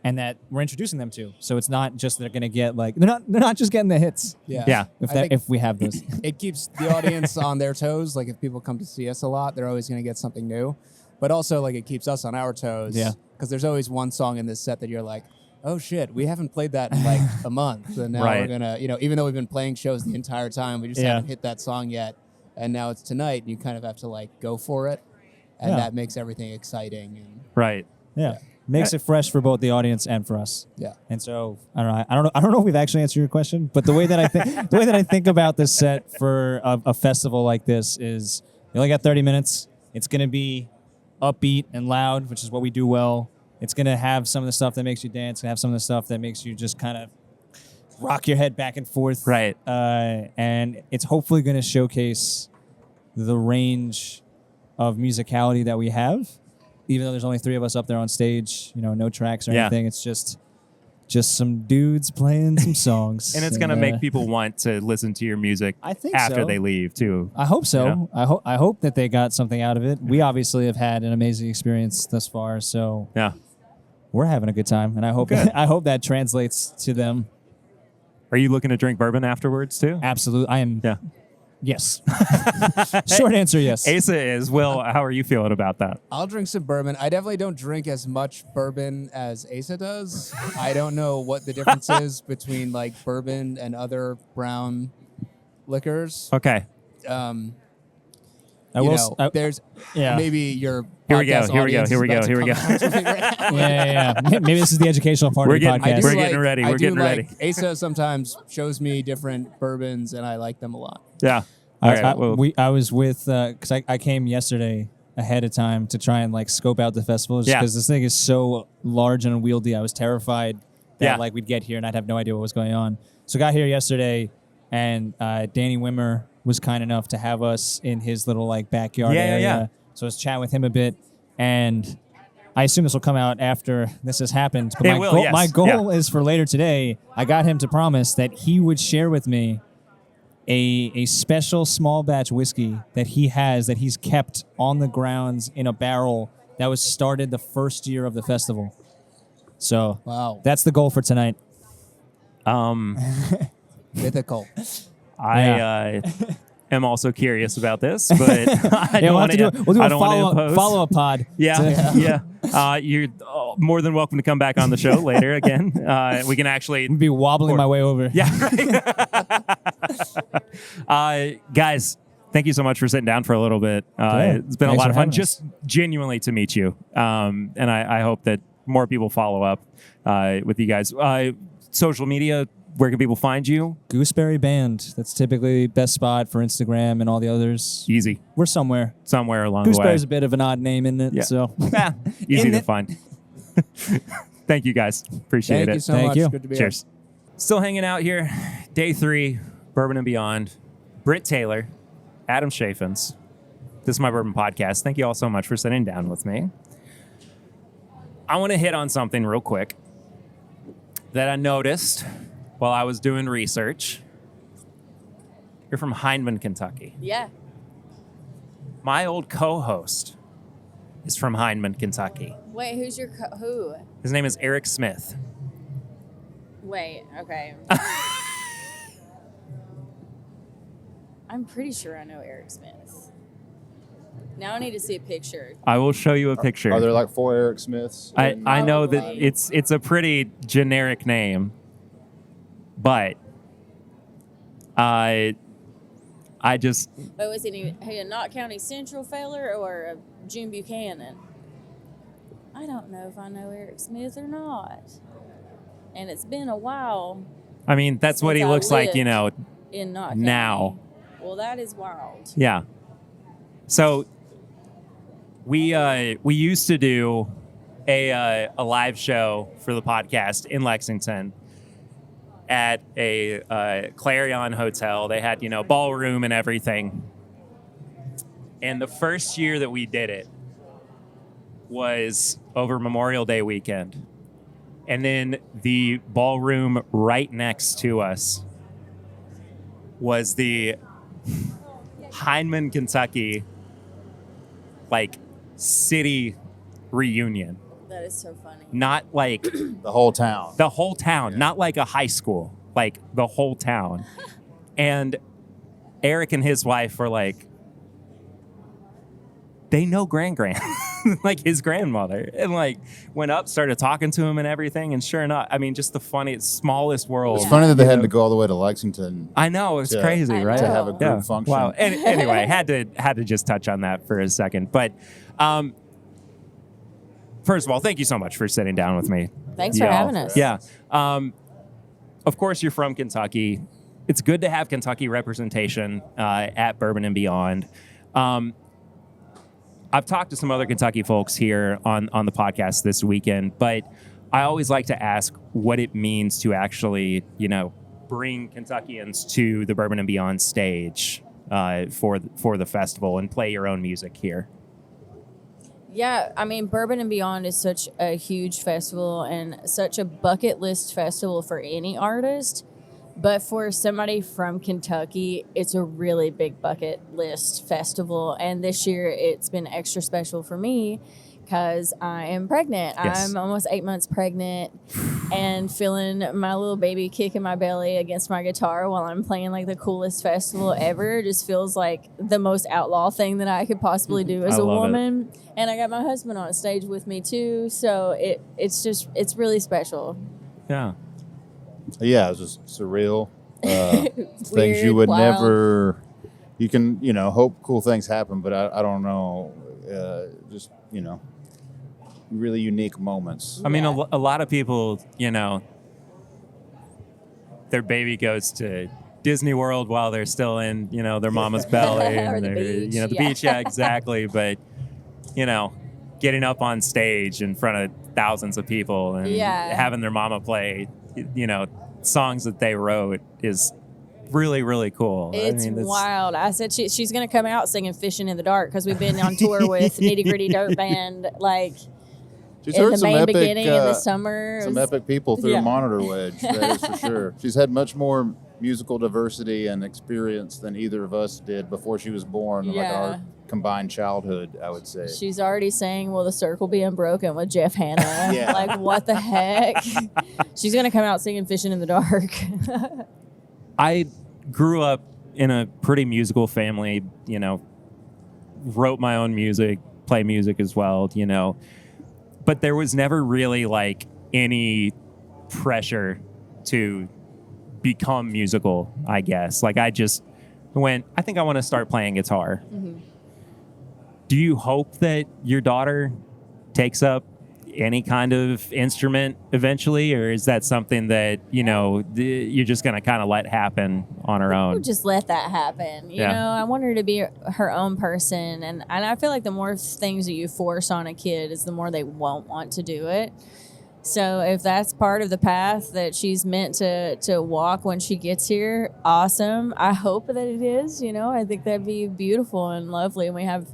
And that we're introducing them to. So it's not just they're going to get like they're not just getting the hits. Yeah. If we have those. It keeps the audience on their toes. Like if people come to see us a lot, they're always going to get something new. But also like it keeps us on our toes. Yeah. Because there's always one song in this set that you're like, oh shit, we haven't played that in like a month. And now we're going to, even though we've been playing shows the entire time, we just haven't hit that song yet. And now it's tonight, and you kind of have to like go for it. And that makes everything exciting. And right. Yeah. Makes it fresh for both the audience and for us. Yeah. And so I don't know if we've actually answered your question, but the way that I think about this set for a festival like this is you only got 30 minutes. It's going to be upbeat and loud, which is what we do well. It's going to have some of the stuff that makes you dance, and have some of the stuff that makes you just kind of rock your head back and forth. Right. And it's hopefully going to showcase the range of musicality that we have, even though there's only 3 of us up there on stage, no tracks or anything. It's just some dudes playing some songs. And it's going to make people want to listen to your music I think after so. they leave, too. I hope so. You I hope that they got something out of it. We obviously have had an amazing experience thus far, so Yeah. we're having a good time, and I hope I hope that translates to them. Are you looking to drink bourbon afterwards, too? Absolutely. I am. Yeah. Yes. Short answer, yes. Asa is. Will, how are you feeling about that? I'll drink some bourbon. I definitely don't drink as much bourbon as Asa does. I don't know what the difference is between like bourbon and other brown liquors. Okay. There's Yeah. maybe your Here we go, podcast here we go, audience here we is about go, to here we come out to me right now. Yeah. Maybe this is the educational part We're of the getting- podcast. We're getting ready. We're getting ready. Asa sometimes shows me different bourbons, and I like them a lot. Yeah. All right. Well, I was with, because I came yesterday ahead of time to try and like scope out the festival Yeah. because this thing is so large and unwieldy. I was terrified that Yeah. like we'd get here and I'd have no idea what was going on. So I got here yesterday, and Danny Wimmer was kind enough to have us in his little like backyard Yeah, yeah, area. yeah. So I was chatting with him a bit, and I assume this will come out after this has happened. But It will, yes. my goal Yeah. is for later today. I got him to promise that he would share with me a special small batch whiskey that he has that he's kept on the grounds in a barrel that was started the first year of the festival. So Wow. that's the goal for tonight. Mythical. I am also curious about this, but I don't We'll want to. we'll do I a don't want to impose. follow-up pod. Yeah. You're more than welcome to come back on the show later again. We can actually. I'll be wobbling my way over. Yeah. Right. Guys, thank you so much for sitting down for a little bit. It's been a Thanks lot for of fun, having us. just genuinely to meet you. And I hope that more people follow up with you guys. Social media, where can people find you? Gooseberry Band. That's typically best spot for Instagram and all the others. Easy. We're somewhere. Somewhere along the way. Gooseberry's a bit of an odd name, isn't it? Yeah. So Easy In to it. find. Thank you, guys. Appreciate Thank it. you so Thank much. you. Good to be Cheers. Still hanging out here. Day 3, Bourbon and Beyond. Britt Taylor, Adam Chaffins. This is my Bourbon Podcast. Thank you all so much for sitting down with me. I want to hit on something real quick that I noticed while I was doing research. You're from Hindman, Kentucky. Yeah. My old co-host is from Hindman, Kentucky. Wait, who's your who? His name is Eric Smith. Wait, okay. I'm pretty sure I know Eric Smith. Now I need to see a picture. I will show you a picture. Are there like 4 Eric Smiths? I know that Probably. it's a pretty generic name, but I just But was he a Knott County Central feller or a June Buchanan? I don't know if I know Eric Smith or not. And it's been a while I mean that's what he Since I looks like, lived. you know. in Knott County. Now. Well, that is wild. Yeah. So we used to do a live show for the podcast in Lexington at a Clarion hotel. They had, ballroom and everything. And the first year that we did it was over Memorial Day weekend. And then the ballroom right next to us was the Hindman, Kentucky, city reunion. That is so funny. Not like The whole town. the whole town, not like a high school, like the whole town. And Eric and his wife were like, they know Gran, like his grandmother. And went up, started talking to him and everything. And sure enough, I mean, just the funniest, smallest world. It's funny that they had to go all the way to Lexington I know, it's Yeah. crazy, I right? to have a know. group function. Wow. Anyway, had to just touch on that for a second. But first of all, thank you so much for sitting down with me. Thanks for y'all. having us. Yeah. Of course, you're from Kentucky. It's good to have Kentucky representation at Bourbon and Beyond. I've talked to some other Kentucky folks here on the podcast this weekend, but I always like to ask what it means to actually, bring Kentuckians to the Bourbon and Beyond stage for the festival and play your own music here. Yeah, I mean, Bourbon and Beyond is such a huge festival and such a bucket list festival for any artist. But for somebody from Kentucky, it's a really big bucket list festival. And this year it's been extra special for me because I am pregnant. Yes. I'm almost 8 months pregnant and feeling my little baby kick in my belly against my guitar while I'm playing like the coolest festival ever. It just feels like the most outlaw thing that I could possibly do as a woman. And I got my husband on stage with me too. So it's really special. Yeah. Yeah, it was just surreal. Things Weird, you would wild. never. You can, hope cool things happen, but I don't know. Just, really unique moments. I mean, a lot of people, their baby goes to Disney World while they're still in, their mama's belly. Or and the they're, beach, the yeah. beach, yeah, exactly. But, getting up on stage in front of thousands of people and having their mama play, songs that they wrote is really, really cool. It's that's wild. I said she's going to come out singing Fishing in the Dark because we've been on tour with Nitty Gritty Dirt Band, like She's in heard the some main epic, beginning in the summer. some It was- epic people through Yeah. Monitor Wedge, that is for sure. She's had much more musical diversity and experience than either of us did before she was born, like Yeah. our combined childhood, I would say. She's already saying, "Will the circle be unbroken?" with Jeff Hanna. Yeah. Like, what the heck? She's going to come out singing Fishing in the Dark. I grew up in a pretty musical family, wrote my own music, play music as well, but there was never really like any pressure to become musical, I guess. Like I just went, I think I want to start playing guitar. Mm-hmm. Do you hope that your daughter takes up any kind of instrument eventually, or is that something that you're just going to kind of let happen on her own? Just let that happen. You know, I want her to be her own person. And I feel like the more things that you force on a kid is the more they won't want to do it. So if that's part of the path that she's meant to walk when she gets here, awesome. I hope that it is, I think that'd be beautiful and lovely. And we have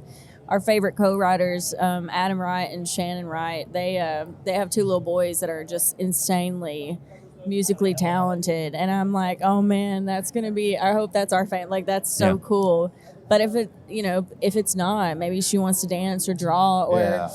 our favorite co-writers, Adam Wright and Shannon Wright. They have two little boys that are just insanely musically talented, and I'm like, oh man, that's gonna be. I hope that's our fan. Like that's so cool. But if it's not, maybe she wants to dance or draw or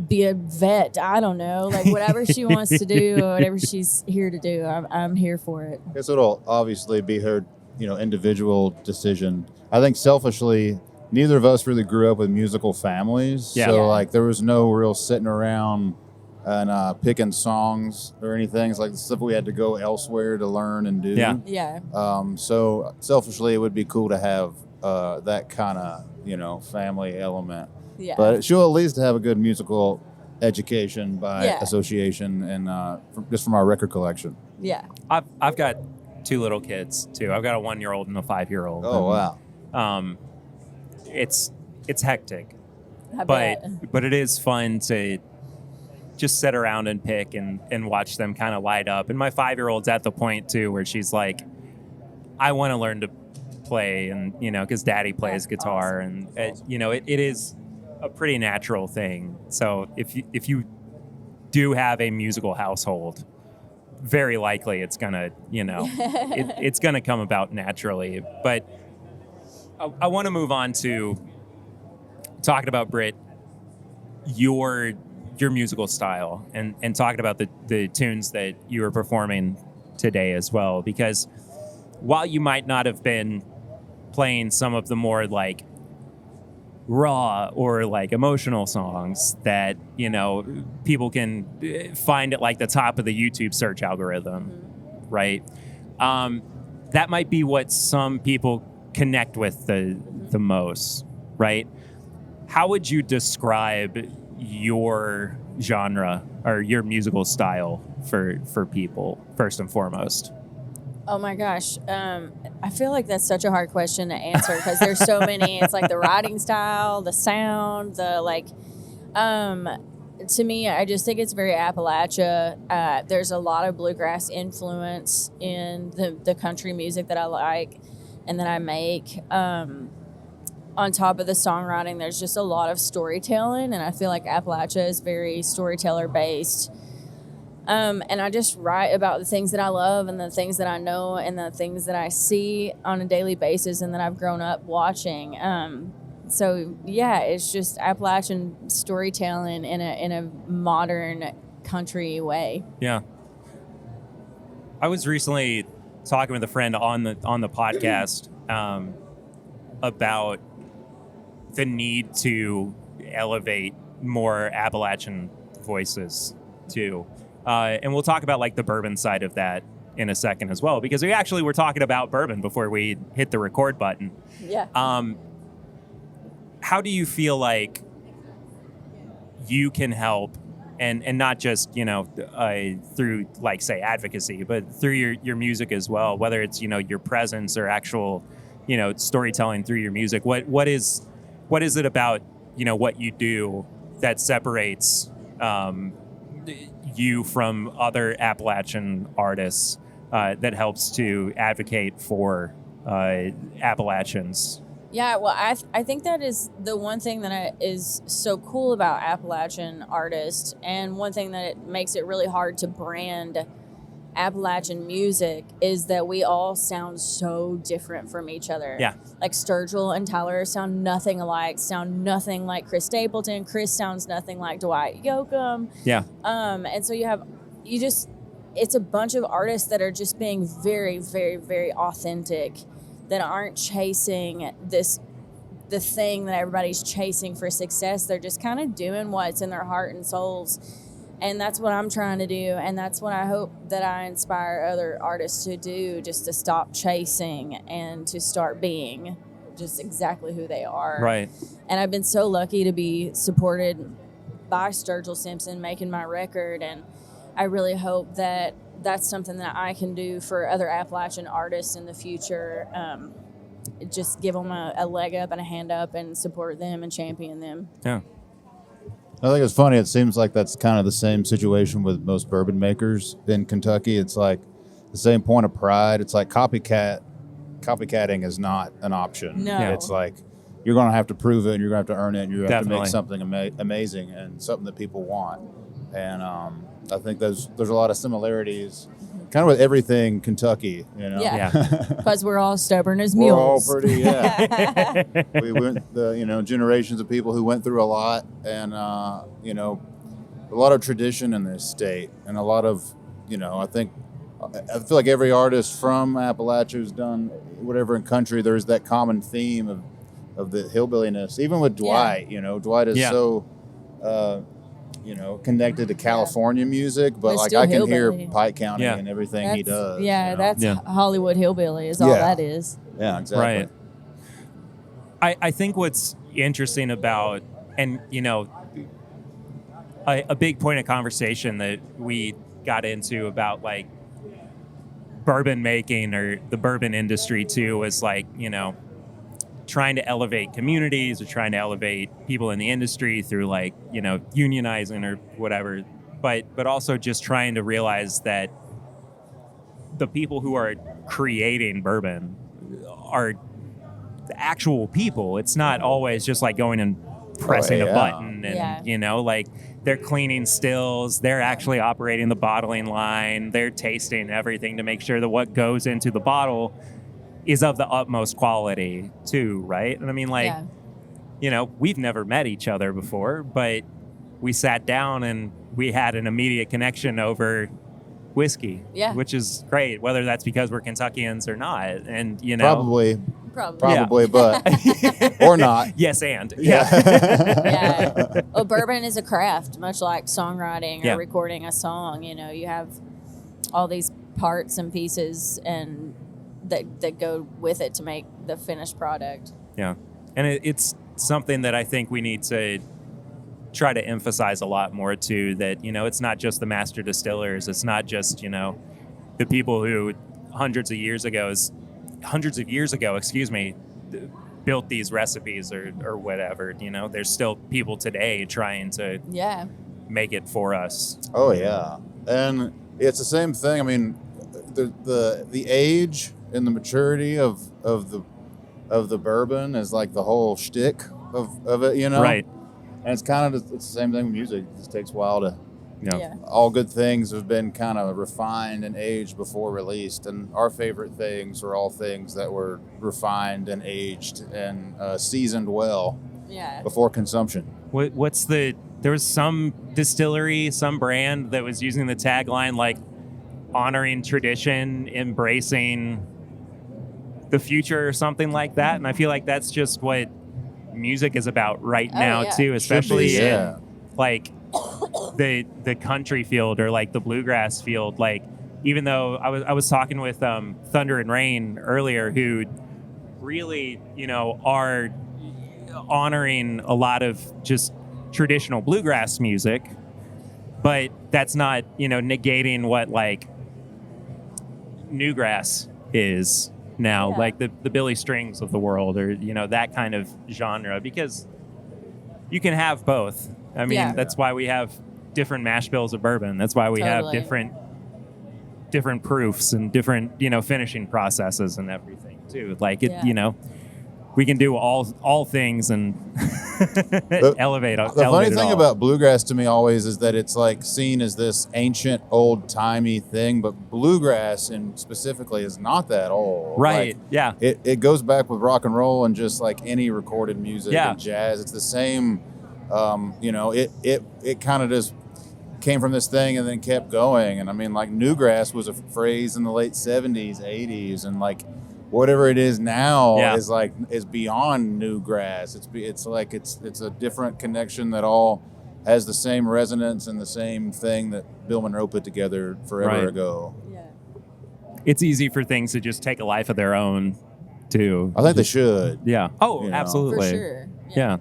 be a vet. I don't know, like whatever she wants to do, or whatever she's here to do. I'm here for it. I guess it'll obviously be her, individual decision. I think selfishly, neither of us really grew up with musical families. Yeah. So, there was no real sitting around and picking songs or anything. It's like the stuff we had to go elsewhere to learn and do. Yeah. Yeah. So, selfishly, it would be cool to have that kind of, family element. Yeah. But she'll at least have a good musical education by Yeah. association and just from our record collection. Yeah. I've got two little kids too. I've got a 1-year-old and a 5-year-old. Oh, wow. It's hectic, I bet. but it is fun to just sit around and pick and watch them kind of light up. And my 5-year-old's at the point too where she's like, I want to learn to play, and because Daddy plays guitar, awesome. and it is a pretty natural thing. So if you do have a musical household, very likely it's gonna it's gonna come about naturally. But I want to move on to talking about, Britt, your musical style and talking about the tunes that you were performing today as well, because while you might not have been playing some of the more like raw or like emotional songs that people can find at like the top of the YouTube search algorithm, right? That might be what some people connect with the most, right? How would you describe your genre or your musical style for people first and foremost? Oh my gosh. I feel like that's such a hard question to answer because there's so many. It's like the writing style, the sound, to me, I just think it's very Appalachia. There's a lot of bluegrass influence in the country music that I like and that I make. On top of the songwriting, there's just a lot of storytelling, and I feel like Appalachia is very storyteller based. And I just write about the things that I love and the things that I know and the things that I see on a daily basis and that I've grown up watching. So yeah, it's just Appalachian storytelling in a modern country way. Yeah. I was recently talking with a friend on the podcast about the need to elevate more Appalachian voices too. And we'll talk about like the bourbon side of that in a second as well, because we actually were talking about bourbon before we hit the record button. Yeah. How do you feel like you can help, and not just, through like say advocacy, but through your music as well, whether it's, your presence or actual, storytelling through your music? What is it about, what you do that separates you from other Appalachian artists that helps to advocate for Appalachians? Yeah, well, I think that is the one thing that is so cool about Appalachian artists, and one thing that it makes it really hard to brand Appalachian music is that we all sound so different from each other. Yeah. Like Sturgill and Tyler sound nothing alike, sound nothing like Chris Stapleton. Chris sounds nothing like Dwight Yoakam. Yeah. And so it's a bunch of artists that are just being very, very, very authentic, that aren't chasing the thing that everybody's chasing for success. They're just kind of doing what's in their heart and souls. And that's what I'm trying to do. And that's what I hope that I inspire other artists to do, just to stop chasing and to start being just exactly who they are. Right. And I've been so lucky to be supported by Sturgill Simpson making my record. And I really hope that that's something that I can do for other Appalachian artists in the future. Just give them a leg up and a hand up and support them and champion them. Yeah. I think it's funny. It seems like that's kind of the same situation with most bourbon makers in Kentucky. It's like the same point of pride. It's like copycatting is not an option. No. It's like you're going to have to prove it, and you're going to have to earn it, and you're going to have to Definitely. make something amazing and something that people want. And I think there's a lot of similarities kind of with everything Kentucky, Yeah. Because we're all stubborn as We're all mules. pretty, yeah. We went, generations of people who went through a lot, and, a lot of tradition in this state, and a lot of, I feel like every artist from Appalachia who's done whatever in country, there's that common theme of the hillbilliness. Even with Dwight, Dwight is so, connected to California music, but They're like still I can hear hillbilly. Pike County Yeah. and everything he does. Yeah, that's Yeah. Hollywood hillbilly is all Yeah. that is. Yeah, exactly. Right. I think what's interesting about, and a big point of conversation that we got into about like bourbon making or the bourbon industry too was like, trying to elevate communities or trying to elevate people in the industry through like, unionizing or whatever, but also just trying to realize that the people who are creating bourbon are the actual people. It's not always just like going and pressing a button and, like they're cleaning stills, they're actually operating the bottling line, they're tasting everything to make sure that what goes into the bottle is of the utmost quality too, right? And I mean, like, we've never met each other before, but we sat down and we had an immediate connection over whiskey, which is great, whether that's because we're Kentuckians or not. And, Probably, Probably. but or not. Yes, and Yeah. Well, bourbon is a craft, much like songwriting or recording a song. You have all these parts and pieces and that go with it to make the finished product. Yeah. And it's something that I think we need to try to emphasize a lot more too, that, it's not just the master distillers. It's not just, the people who, hundreds of years ago, built these recipes or whatever. You know, there's still people today trying to make it for us. Oh yeah, and it's the same thing. I mean, the age and the maturity of the bourbon is like the whole shtick of it, you know. Right. And it's kind of it's the same thing with music. It just takes a while to. Yeah. All good things have been kind of refined and aged before released, and our favorite things are all things that were refined and aged and seasoned well before consumption. There was some distillery, some brand that was using the tagline like honoring tradition, embracing the future or something like that, and I feel like that's just what music is about right now too, especially in like the country field or like the bluegrass field. Like, even though I was talking with Thunder and Rain earlier, who really, you know, are honoring a lot of just traditional bluegrass music, but that's not, you know, negating what like newgrass is now, like the Billy Strings of the world, or, you know, that kind of genre, because you can have both. I mean, that's why we have different mash bills of bourbon. That's why we have different proofs and different, you know, finishing processes and everything too. Like it, you know, we can do all things and elevate. The funny thing about bluegrass to me always is that it's like seen as this ancient, old-timey thing, but bluegrass and specifically is not that old. Right. Like, it goes back with rock and roll and just like any recorded music and jazz. It's the same. You know, it kind of just came from this thing and then kept going. And I mean, like, newgrass was a phrase in the late 70s, 80s, and like whatever it is now is beyond newgrass. It's a different connection that all has the same resonance and the same thing that Bill Monroe put together forever ago. Yeah. It's easy for things to just take a life of their own too. I think they should. Yeah. Oh, you absolutely. For sure. Yeah.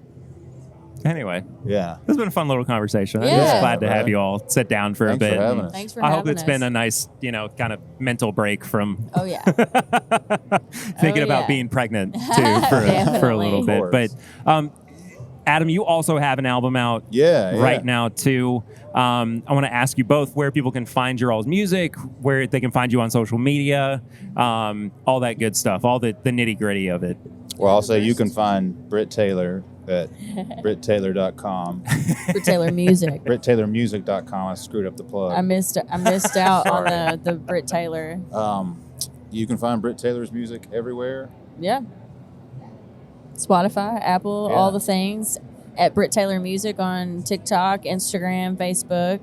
Anyway, this has been a fun little conversation. Yeah. I'm just glad to have you all sit down for a bit. For having us. Thanks for I having hope it's us. been a nice, you know, kind of mental break from thinking about being pregnant too for a little bit. But Adam, you also have an album out right now too. I want to ask you both where people can find your all's music, where they can find you on social media, all that good stuff, all the nitty gritty of it. Well, I'll say you can find Britt Taylor at BrittTaylor.com. Britt Taylor Music. BrittTaylorMusic.com. I screwed up the plug. I missed out on the Britt Taylor. You can find Britt Taylor's music everywhere. Yeah. Spotify, Apple, all the things. At Britt Taylor Music on TikTok, Instagram, Facebook.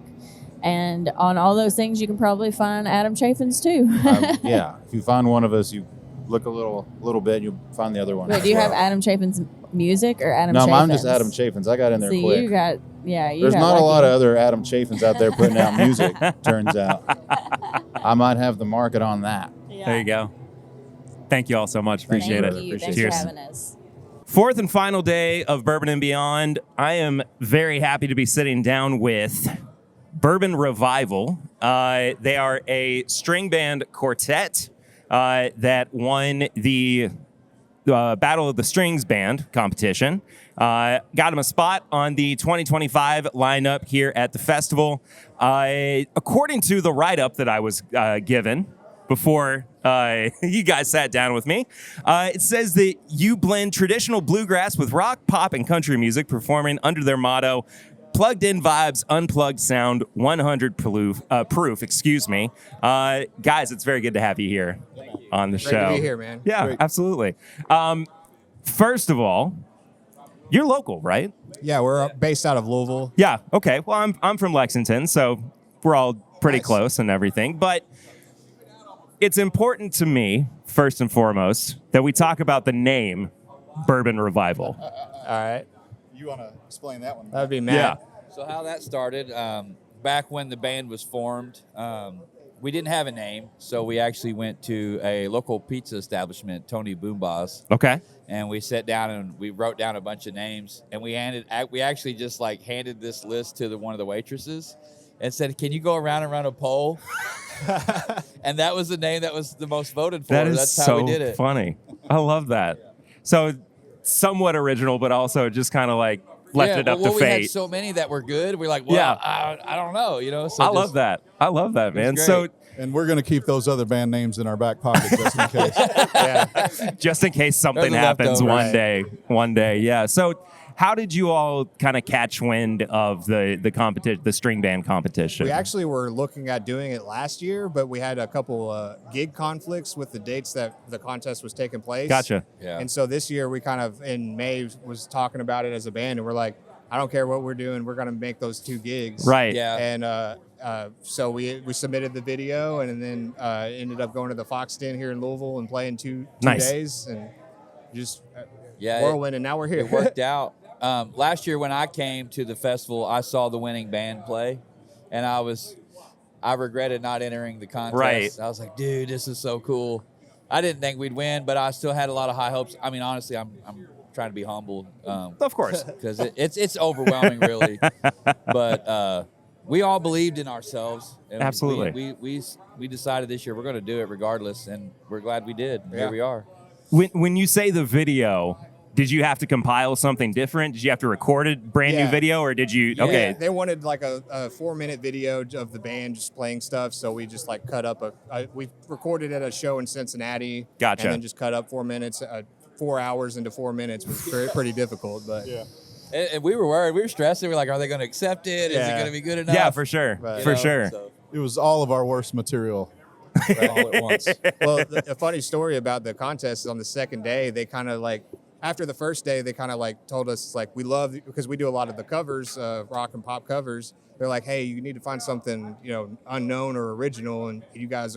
And on all those things, you can probably find Adam Chaffins too. If you find one of us, you look a little bit, you'll find the other one. Wait, do you have Adam Chaffins music or Adam Chaffins? No, I'm just Adam Chaffins. I got in there quick. You got, There's not a lot of other Adam Chaffins out there putting out music, turns out. I might have the market on that. Yeah. There you go. Thank you all so much. Appreciate it. Thanks Cheers. for having us. Fourth and final day of Bourbon and Beyond. I am very happy to be sitting down with Bourbon Revival. They are a string band quartet that won the Battle of the Strings Band competition. Got him a spot on the 2025 lineup here at the festival. According to the write-up that I was given before you guys sat down with me, it says that you blend traditional bluegrass with rock, pop, and country music, performing under their motto, plugged in vibes, unplugged sound, 100 proof, excuse me. Guys, it's very good to have you here on the show. Great to be here, man. Yeah, Great. absolutely. First of all, you're local, right? Yeah, we're based out of Louisville. Yeah, okay. Well, I'm from Lexington, so we're all pretty Nice. close and everything. But it's important to me, first and foremost, that we talk about the name Bourbon Revival. All right. You want to explain that one? That would be Matt. So how that started, back when the band was formed, we didn't have a name, so we actually went to a local pizza establishment, Tony Boombas, Okay. and we sat down and we wrote down a bunch of names, and we actually just like handed this list to one of the waitresses, and said, "Can you go around and run a poll?" And that was the name that was the most voted for. That is That's so how we did it. funny. I love that. So somewhat original, but also just kind of like left it up to We had fate. so many that were good. We're like, well, Yeah. I don't know, you know. So I love that. I love that, man. great. So And we're going to keep those other band names in our back pocket just in case. just in case something They're the happens leftovers. one day. Yeah. So how did you all kind of catch wind of the competition, the string band competition? We actually were looking at doing it last year, but we had a couple gig conflicts with the dates that the contest was taking place. Gotcha. Yeah. And so this year we kind of, in May, was talking about it as a band, and we're like, I don't care what we're doing, we're going to make those 2 gigs. Right. Yeah. And so we submitted the video, and then ended up going to the Fox Den here in Louisville and playing two Nice. days, and just Yeah, whirlwind, and now we're here. It worked out. Last year when I came to the festival, I saw the winning band play, and I regretted not entering the contest. Right. I was like, dude, this is so cool. I didn't think we'd win, but I still had a lot of high hopes. I mean, honestly, I'm trying to be humble. Of course. Because it's overwhelming, really. But we all believed in ourselves. And Absolutely. We decided this year we're going to do it regardless, and we're glad we did. Here we are. When you say the video, did you have to compile something different? Did you have to record a brand new Yeah. video, or did you? Yeah. Okay. They wanted like a 4-minute video of the band just playing stuff, so we just like cut up we recorded at a show in Cincinnati. Gotcha. And then just cut up 4 minutes, 4 hours into 4 minutes was pretty difficult, but Yeah. And we were worried. We were stressing. We're like, are they going to accept it? Is it Yeah. going to be good enough? Yeah, for sure. Right. For You know, sure. so- It was all of our worst material all at once. Well, a funny story about the contest is on the second day, they kind of like, after the first day, they kind of like told us like, we love, because we do a lot of the covers, rock and pop covers. They're like, hey, you need to find something, unknown or original, and you guys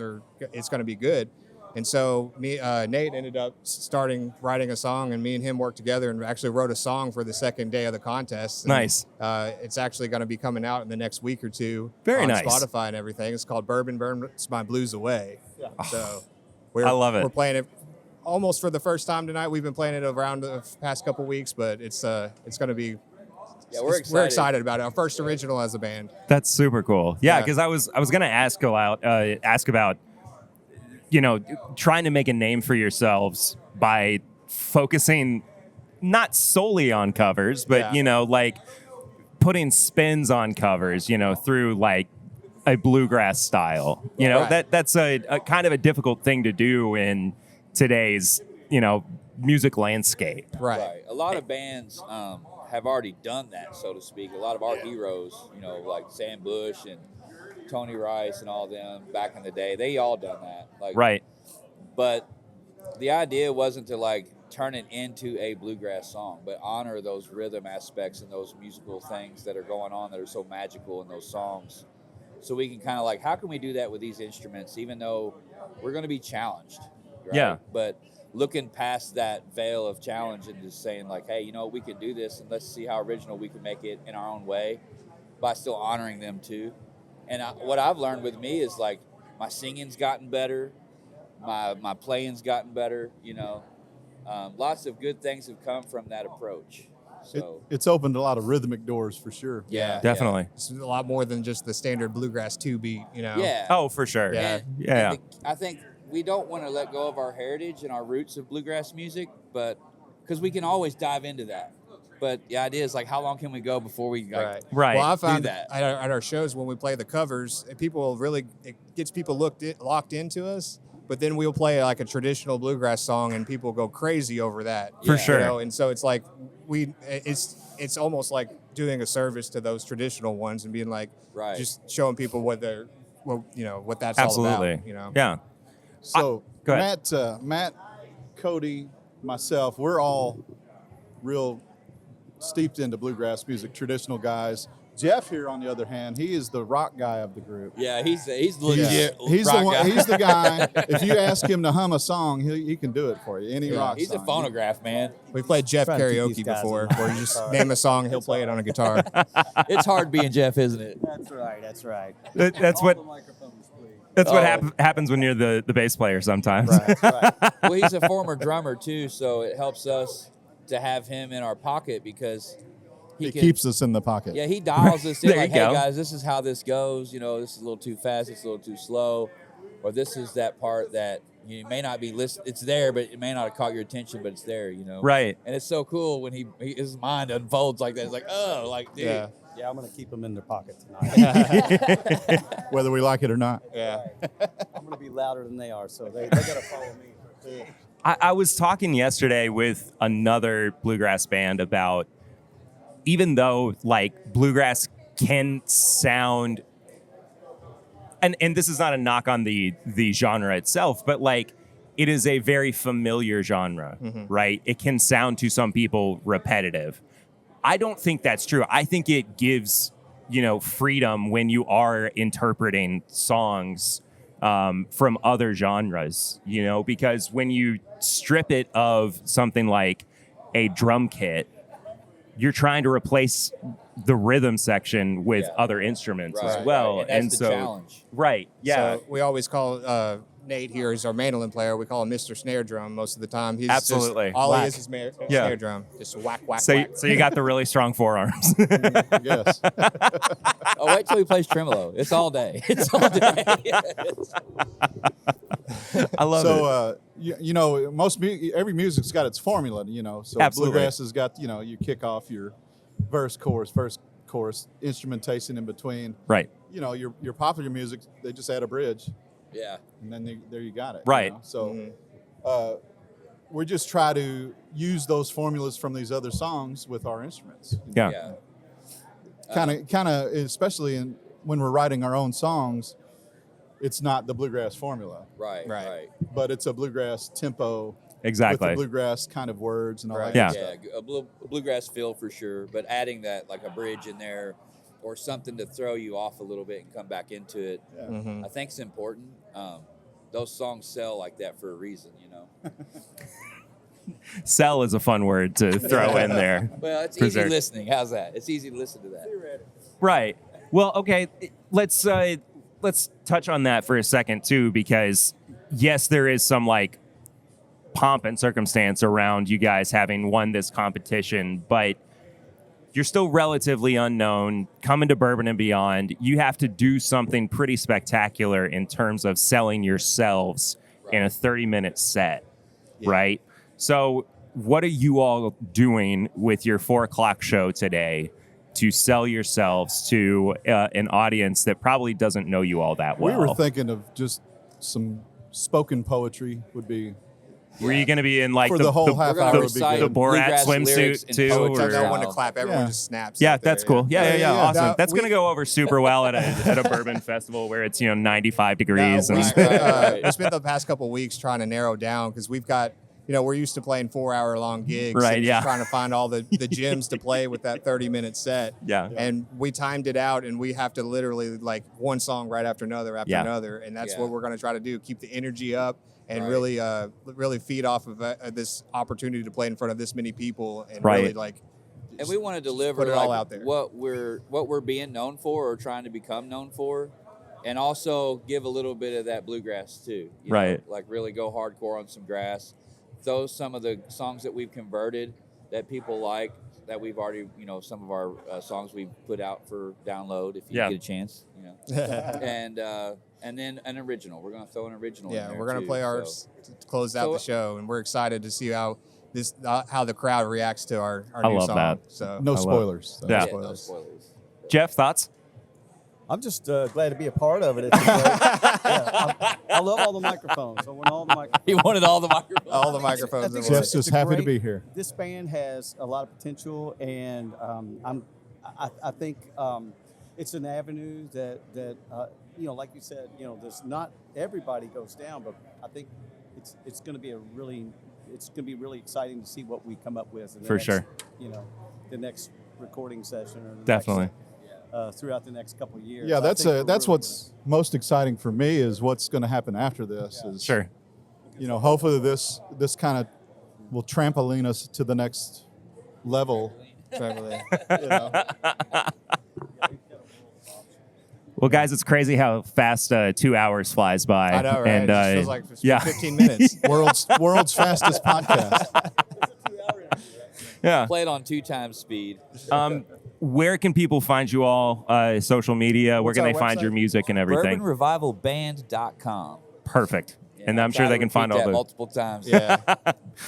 it's going to be good. And so Nate ended up writing a song, and me and him worked together and actually wrote a song for the second day of the contest. And, Nice. It's actually going to be coming out in the next week or two. Very on nice. Spotify and everything. It's called Bourbon Beyond, It's My Blues Away. Yeah. So I love it. We're playing it almost for the first time tonight. We've been playing it around the past couple weeks, but it's going to be. Yeah, we're excited. We're excited about it. Our first original as a band. That's super cool. Yeah, Yeah. because I was gonna ask about, trying to make a name for yourselves by focusing not solely on covers, but Yeah. like putting spins on covers, through like a bluegrass style. Right. That's a kind of a difficult thing to do in today's music landscape. Right. A lot of bands have already done that, so to speak. A lot of our heroes, like Sam Bush and Tony Rice and all them back in the day, they all done that. Like, Right. But the idea wasn't to like turn it into a bluegrass song, but honor those rhythm aspects and those musical things that are going on that are so magical in those songs. So we can kind of like, how can we do that with these instruments, even though we're going to be challenged, right? Yeah. But looking past that veil of challenge and just saying like, hey, we can do this, and let's see how original we can make it in our own way by still honoring them too. And what I've learned with me is like my singing's gotten better, my playing's gotten better. Lots of good things have come from that approach. So It's opened a lot of rhythmic doors for sure. yeah, Definitely. It's a lot more than just the standard bluegrass 2-beat, Yeah. Oh, for sure. Yeah. Yeah. I think we don't want to let go of our heritage and our roots of bluegrass music, but because we can always dive into that. But the idea is like, how long can we go before we like, Right. Well, I found do that. at our shows when we play the covers, it gets people locked into us. But then we'll play like a traditional bluegrass song, and people go crazy over that. For sure. And so it's like it's almost like doing a service to those traditional ones and being like, Right. just showing people what that's Absolutely. all about. Yeah. So Go ahead. Matt, Cody, myself, we're all real steeped into bluegrass music, traditional guys. Jeff here, on the other hand, he is the rock guy of the group. Yeah, he's legit. He's rock the one. guy. He's the guy. If you ask him to hum a song, he can do it for you. Any rock He's a song. phonograph man. We played Jeff Trying to keep karaoke these guys before, in where you just name a song, he'll play it on a guitar. It's hard being Jeff, isn't it? That's right. That's right. That's what happens when you're the bass player sometimes. That's right. Well, he's a former drummer too, so it helps us to have him in our pocket because He keeps us in the pocket. Yeah, he dials us in There like, you hey, go. guys, this is how this goes. You know, this is a little too fast. It's a little too slow. Or this is that part that you may not be listening. It's there, but it may not have caught your attention, but it's there, you know. Right. And it's so cool when his mind unfolds like that. It's like, oh, like, dude. Yeah. Yeah, I'm going to keep them in their pocket tonight. Whether we like it or not. Yeah. I'm going to be louder than they are, so they got to follow me. I was talking yesterday with another bluegrass band about, even though like bluegrass can sound, and this is not a knock on the genre itself, but like it is a very familiar genre, right? It can sound to some people repetitive. I don't think that's true. I think it gives, freedom when you are interpreting songs from other genres, because when you strip it of something like a drum kit, you're trying to replace the rhythm section with other instruments as well. Right. And that's the challenge. Right. Yeah. So we always call Nate here is our mandolin player. We call him Mr. Snare Drum most of the time. He's Absolutely. Just, all Whack. he is snare drum. Just whack, whack, So whack. you got the really strong forearms. Yes. Oh, wait till he plays tremolo. It's all day. It's all day. I love it. So, every music's got its formula, So Absolutely. bluegrass has got, you kick off your verse, chorus, instrumentation in between. Right. Your popular music, they just add a bridge. Yeah. And then there you got it. Right. So we just try to use those formulas from these other songs with our instruments. Yeah. Kind of, especially when we're writing our own songs, it's not the bluegrass formula. Right. But it's a bluegrass tempo. Exactly. With the bluegrass kind of words and all that. Yeah. Stuff. A bluegrass feel for sure, but adding that like a bridge in there or something to throw you off a little bit and come back into it, I think it's important. Those songs sell like that for a reason, Sell is a fun word to throw in there. Well, it's easy listening. How's that? It's easy to listen to that. Right. Well, okay. Let's touch on that for a second too, because yes, there is some like pomp and circumstance around you guys having won this competition, but you're still relatively unknown. Coming to Bourbon and Beyond, you have to do something pretty spectacular in terms of selling yourselves in a 30-minute set, right? So what are you all doing with your 4:00 show today to sell yourselves to an audience that probably doesn't know you all that well? We were thinking of just some spoken poetry would be. Were you going to be in like for the whole half hour? Would be the good. Borat swimsuit too? I want to clap. Everyone just snaps. Yeah, that's cool. Yeah. Awesome. No, That's going to go over super well at a bourbon festival where it's 95 degrees. We and spent the past couple of weeks trying to narrow down because we've got. We're used to playing 4-hour-long gigs. Right, and yeah. just trying to find all the gems to play with that 30-minute set. Yeah. And we timed it out, and we have to literally like one song right after another another, and that's what we're going to try to do: keep the energy up and really feed off of this opportunity to play in front of this many people, and really like. And we want to deliver put it all out there. what we're being known for or trying to become known for, and also give a little bit of that bluegrass too. You know, like really go hardcore on some grass. Those some of the songs that we've converted that people like, that we've already, some of our songs we've put out for download if you get a chance, and then an original. We're going to throw an original in there. We're going to play ours to close out the show, and we're excited to see how the crowd reacts to our new song. That. So no spoilers. No spoilers. Jeff, thoughts? I'm just glad to be a part of it. It's I love all the microphones. I want all the microphones. He wanted all the microphones. All the microphones. Jeff's just happy to be here. This band has a lot of potential, and I think it's an avenue that like you said, there's not everybody goes down, but I think it's going to be really exciting to see what we come up with. For sure. The next recording session or the definitely. Throughout the next couple of years. Yeah, that's what's most exciting for me is what's going to happen after this. Is, sure. Hopefully this kind of will trampoline us to the next level. Well, guys, it's crazy how fast 2 hours flies by. I know, right? And, it just feels like 15 minutes. World's fastest podcast. Yeah. Play it on 2 times speed. Where can people find you all? Social media. Where What's can our they find website? your music and everything? BourbonRevivalBand.com. Perfect. Yeah, And I'm I sure tried they to can find repeat all that the multiple times. Yeah.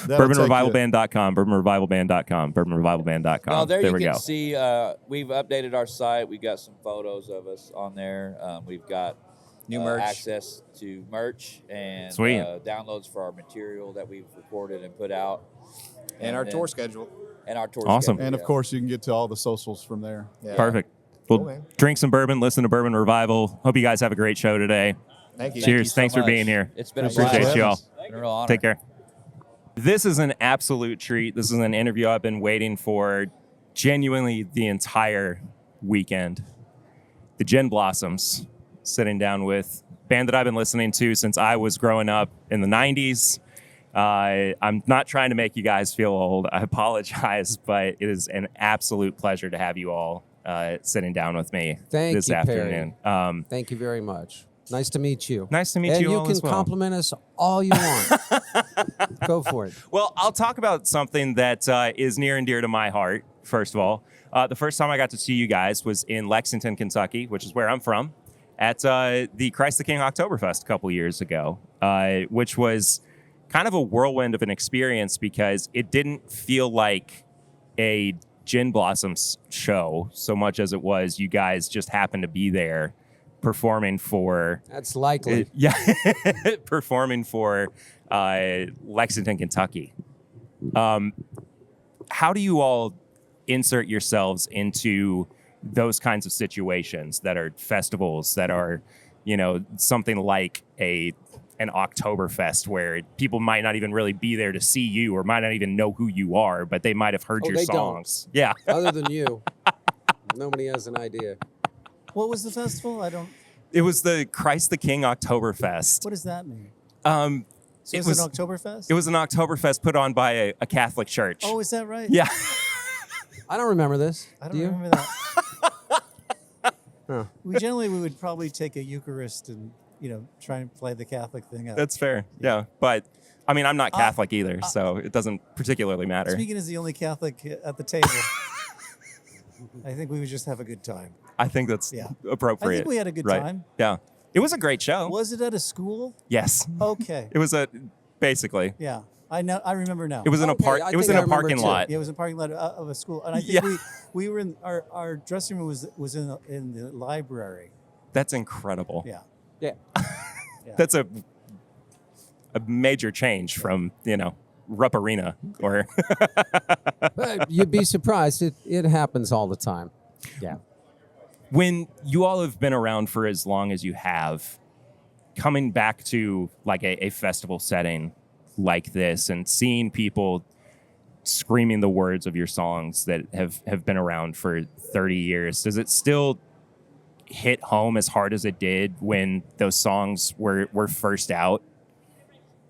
BourbonRevivalBand.com. BourbonRevivalBand.com. BourbonRevivalBand.com. No, there we you can go. see. We've updated our site. We got some photos of us on there. We've got New merch. access to merch and Sweet. downloads for our material that we've recorded and put out, And our then- tour schedule. and our tour. Awesome. schedule, And of yeah. course, you can get to all the socials from there. Yeah. Perfect. Well, Cool, man. drink some bourbon, listen to Bourbon Revival. Hope you guys have a great show today. Thank you. Cheers. you so Thanks for much. being here. It's been a Appreciate blast. you all. It's been a real honor. Take care. This is an absolute treat. This is an interview I've been waiting for genuinely the entire weekend. The Gin Blossoms, sitting down with a band that I've been listening to since I was growing up in the 90s. I'm not trying to make you guys feel old. I apologize, but it is an absolute pleasure to have you all sitting down with me Thank this you, afternoon. Thank you very much. Nice to meet you. Nice to meet and you you all can as well. compliment us all you want. Go for it. Well, I'll talk about something that is near and dear to my heart, first of all. The first time I got to see you guys was in Lexington, Kentucky, which is where I'm from, at the Christ the King Oktoberfest a couple years ago, which was kind of a whirlwind of an experience because it didn't feel like a Gin Blossoms show so much as it was you guys just happened to be there performing for... That's likely. performing for Lexington, Kentucky. How do you all insert yourselves into those kinds of situations that are festivals, that are, something like an Oktoberfest where people might not even really be there to see you or might not even know who you are, but they might have heard your they songs. don't. Yeah. Other than you, nobody has an idea. What was the festival? I don't. It was the Christ the King Oktoberfest. What does that mean? So It it was an Oktoberfest? It was an Oktoberfest put on by a Catholic church. Oh, is that right? Yeah. I don't remember this. I Do don't you? remember that. Huh. We would probably take a Eucharist and try and play the Catholic thing out. That's fair. Yeah. But I mean, I'm not Catholic either, so it doesn't particularly matter. Speaking as the only Catholic at the table, I think we would just have a good time. I think that's Yeah. appropriate. I think we had a good right? time. Yeah. It was a great show. Was it at a school? Yes. Okay. It was basically. Yeah. I know. I remember now. It was in a park. It was in a parking lot. Yeah, it was a parking lot of a school, and I think Yeah. we were in our dressing room was in the library. That's incredible. Yeah. Yeah. That's a major change from Rupp Arena or. But you'd be surprised. It happens all the time. Yeah. When you all have been around for as long as you have, coming back to like a festival setting like this and seeing people screaming the words of your songs that have been around for 30 years, does it still hit home as hard as it did when those songs were first out?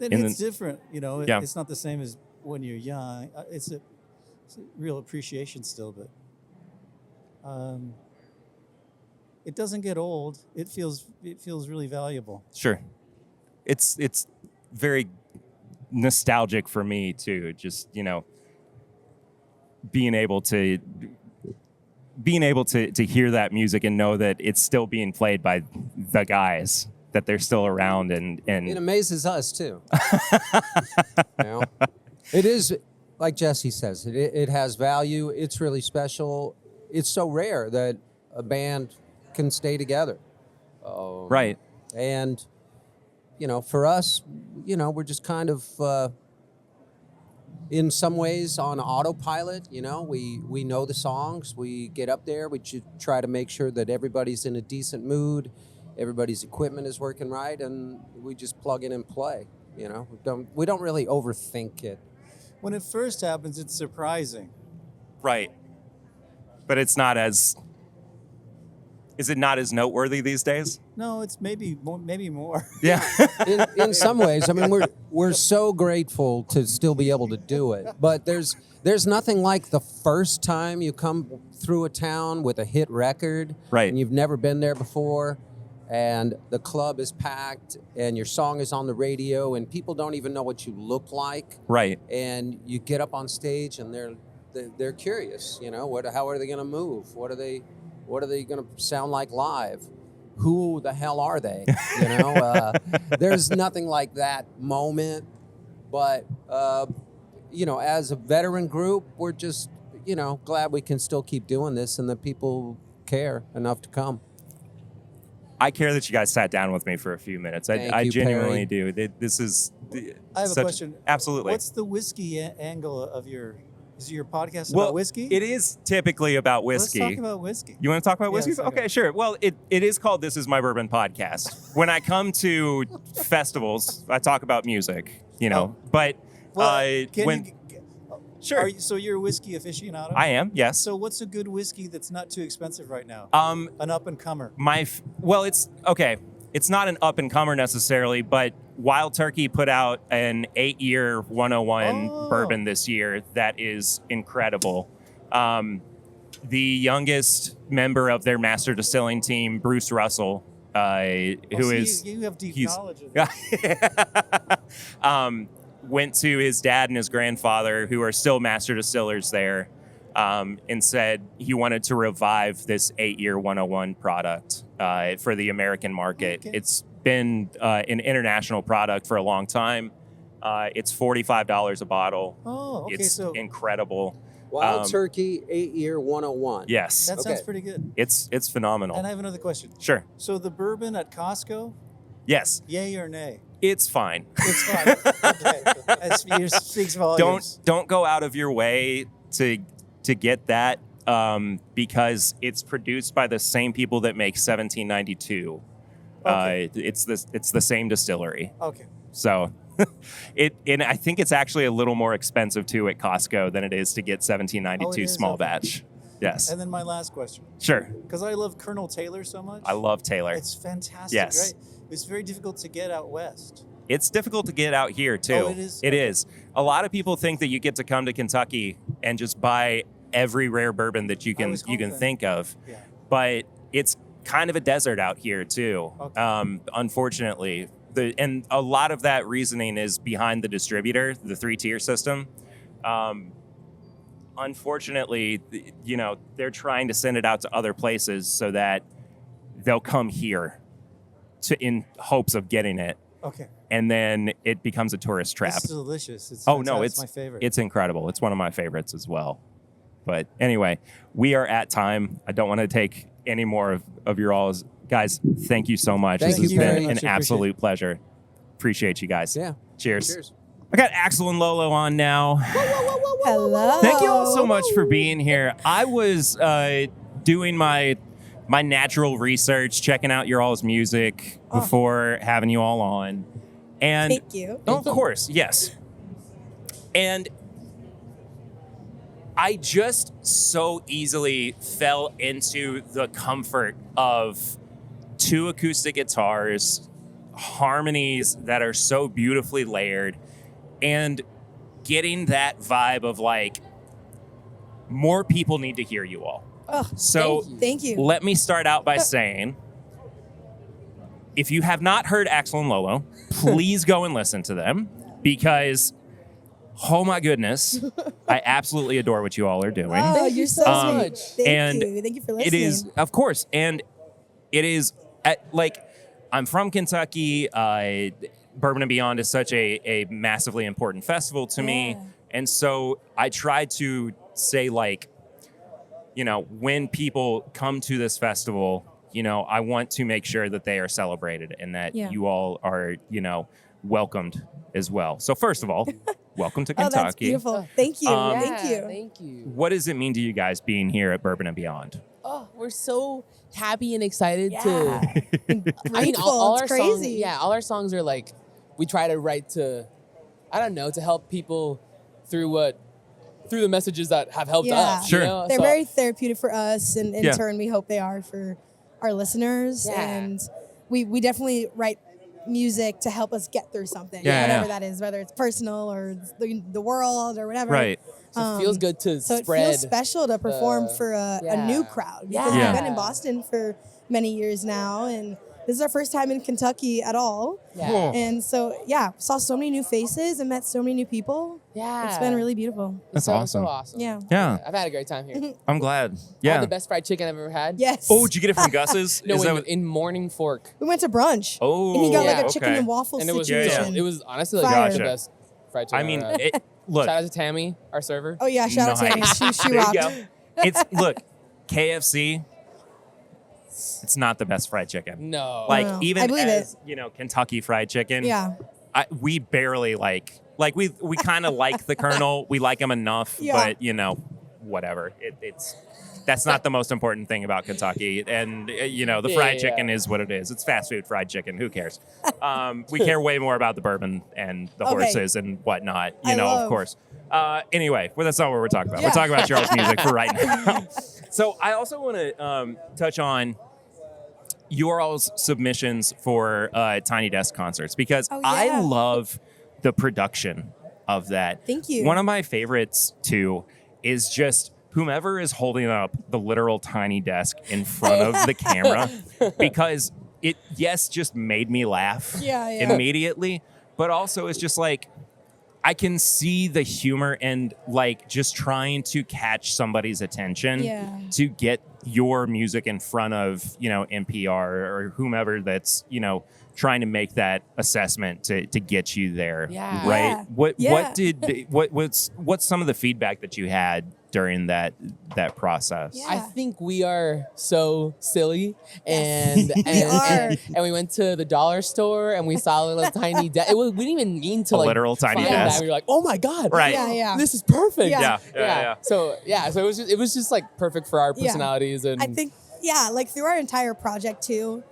It's different, Yeah. It's not the same as when you're young. It's a real appreciation still, but it doesn't get old. It feels really valuable. Sure. It's very nostalgic for me too. Just, being able to hear that music and know that it's still being played by the guys, that they're still around and It amazes us too. It is, like Jesse says, it has value. It's really special. It's so rare that a band can stay together. Right. And, for us, we're just kind of, in some ways on autopilot. We know the songs. We get up there. We try to make sure that everybody's in a decent mood. Everybody's equipment is working right. And we just plug in and play. We don't really overthink it. When it first happens, it's surprising. Right. But it's not as... Is it not as noteworthy these days? No, it's maybe more. Yeah. in some ways, I mean, we're so grateful to still be able to do it. But there's nothing like the first time you come through a town with a hit record, right? And you've never been there before, and the club is packed, and your song is on the radio, and people don't even know what you look like, right? And you get up on stage, and they're they're curious. You know, how are they going to move? What are they going to sound like live? Who the hell are they? You know, there's nothing like that moment. But you know, as a veteran group, we're just, you know, glad we can still keep doing this and that people care enough to come. I care that you guys sat down with me for a few minutes. I genuinely do. This is. I have a question. Absolutely. What's the whiskey angle of your? Is your podcast Well, about whiskey? It is typically about whiskey. Let's talk about whiskey. You want to talk about whiskey? Yes, Okay, sure. Well, it is called This Is My Bourbon Podcast. When I come to festivals, I talk about music, you know. But sure. So you're a whiskey aficionado? I am, yes. So what's a good whiskey that's not too expensive right now? An up and comer. It's okay. It's not an up and comer necessarily, but Wild Turkey put out an 8-year 101 bourbon this year that is incredible. The youngest member of their master distilling team, Bruce Russell, you have deep knowledge of that. went to his dad and his grandfather, who are still master distillers there, and said he wanted to revive this 8-year 101 product for the American market. Okay. It's been an international product for a long time. It's $45 a bottle. Oh, okay. It's incredible. Wild Turkey 8-year 101. Yes. That sounds pretty good. It's phenomenal. And I have another question. Sure. So the bourbon at Costco? Yes. Yay or nay? It's fine. It's fine. Okay. That speaks volumes. Don't go out of your way to get that because it's produced by the same people that make 1792. Okay. It's the same distillery. Okay. So and I think it's actually a little more expensive too at Costco than it is to get 1792 small batch. Yes. And then my last question. Sure. Because I love Colonel Taylor so much. I love Taylor. It's fantastic. Yes. Right? It's very difficult to get out west. It's difficult to get out here too. Oh, it is? It is. A lot of people think that you get to come to Kentucky and just buy every rare bourbon that you can think of. Yeah. But it's kind of a desert out here too. Okay. Unfortunately. And a lot of that reasoning is behind the distributor, the 3-tier system. Unfortunately, you know, they're trying to send it out to other places so that they'll come here in hopes of getting it. Okay. And then it becomes a tourist trap. It's delicious. It's my favorite. It's incredible. It's one of my favorites as well. But anyway, we are at time. I don't want to take any more of your all's. Guys, thank you so much. Thank this you has very been much. an absolute pleasure. Appreciate you guys. Yeah. Cheers. I got Axel and Lolo on now. Hello. Thank you all so much for being here. I was doing my natural research, checking out your all's music before having you all on. And Thank you. Of course, yes. And I just so easily fell into the comfort of 2 acoustic guitars, harmonies that are so beautifully layered, and getting that vibe of like, more people need to hear you all. Oh, so thank you. Let me start out by saying, if you have not heard Axel and Lolo, please go and listen to them because, oh my goodness, I absolutely adore what you all are doing. Oh, you're so sweet. Thank you. Thank you for listening. It is, of course, and it is I'm from Kentucky. Bourbon Beyond is such a massively important festival to me, and so I try to say, like, you know, when people come to this festival, you know, I want to make sure that they are celebrated and that you all are, you know, welcomed as well. So first of all, welcome to Kentucky. Oh, that's beautiful. Thank you. Thank you. Thank you. What does it mean to you guys being here at Bourbon and Beyond? Oh, we're so happy and excited to. I mean, all our crazy. songs. Yeah, all our songs are like, we try to write to, I don't know, to help people through the messages that have helped us. Sure. You know? They're very therapeutic for us, and in turn, we hope they are for our listeners. Yeah. And we definitely write music to help us get through something, whatever that is, whether it's personal or the world or whatever. Right. So it feels good to So spread. it feels special to perform for a new crowd because we've been in Boston for many years now, and this is our first time in Kentucky at all. Yeah. And so, saw so many new faces and met so many new people. Yeah. It's been really beautiful. That's So awesome. awesome. Yeah. Yeah. I've had a great time here. I'm glad. I had Yeah. the best fried chicken I've ever had. Yes. Oh, did you get it from Gus's? No, Is that in Morning Fork. We went to brunch. Oh, And he got like yeah. a chicken okay. and waffle And it was, situation. it was honestly like Fire. the Gotcha. best fried chicken I mean, I've ever had. look. Shout out to Tammy, our server. Oh yeah, shout out to Nice. Amy. She There you rocked. go. It's look, KFC. It's not the best fried chicken. No. Like No. I even believe as Kentucky Fried Chicken. Yeah. We barely like we kind of like the Colonel. We like him enough, Yeah. but whatever. That's not the most important thing about Kentucky. And the fried chicken is what it is. It's fast food fried chicken. Who cares? We care way more about the bourbon and the Okay. horses and whatnot. Of love- course. Anyway, that's not what we're talking about. Yeah. We're talking about Charles' music for right now. So I also want to touch on your all's submissions for Tiny Desk concerts because Oh, I yeah. love the production of that. Thank you. One of my favorites too is just whomever is holding up the literal tiny desk in front of the camera because it just made me laugh Yeah, yeah. immediately, but also it's just like I can see the humor and like just trying to catch somebody's attention Yeah. to get your music in front of, NPR or whomever that's, trying to make that assessment to get you there. Yeah. Right. Yeah. What's some of the feedback that you had during that process? Yeah. I think we are so silly, Yes. and We are. and we went to the dollar store and we saw a little tiny desk. We didn't even mean to A literal tiny find that. desk. We were like, oh my god, Right. Yeah, yeah. this is perfect. Yeah. Yeah. So it was just like perfect for our Yeah. personalities, and I think, like through our entire project too,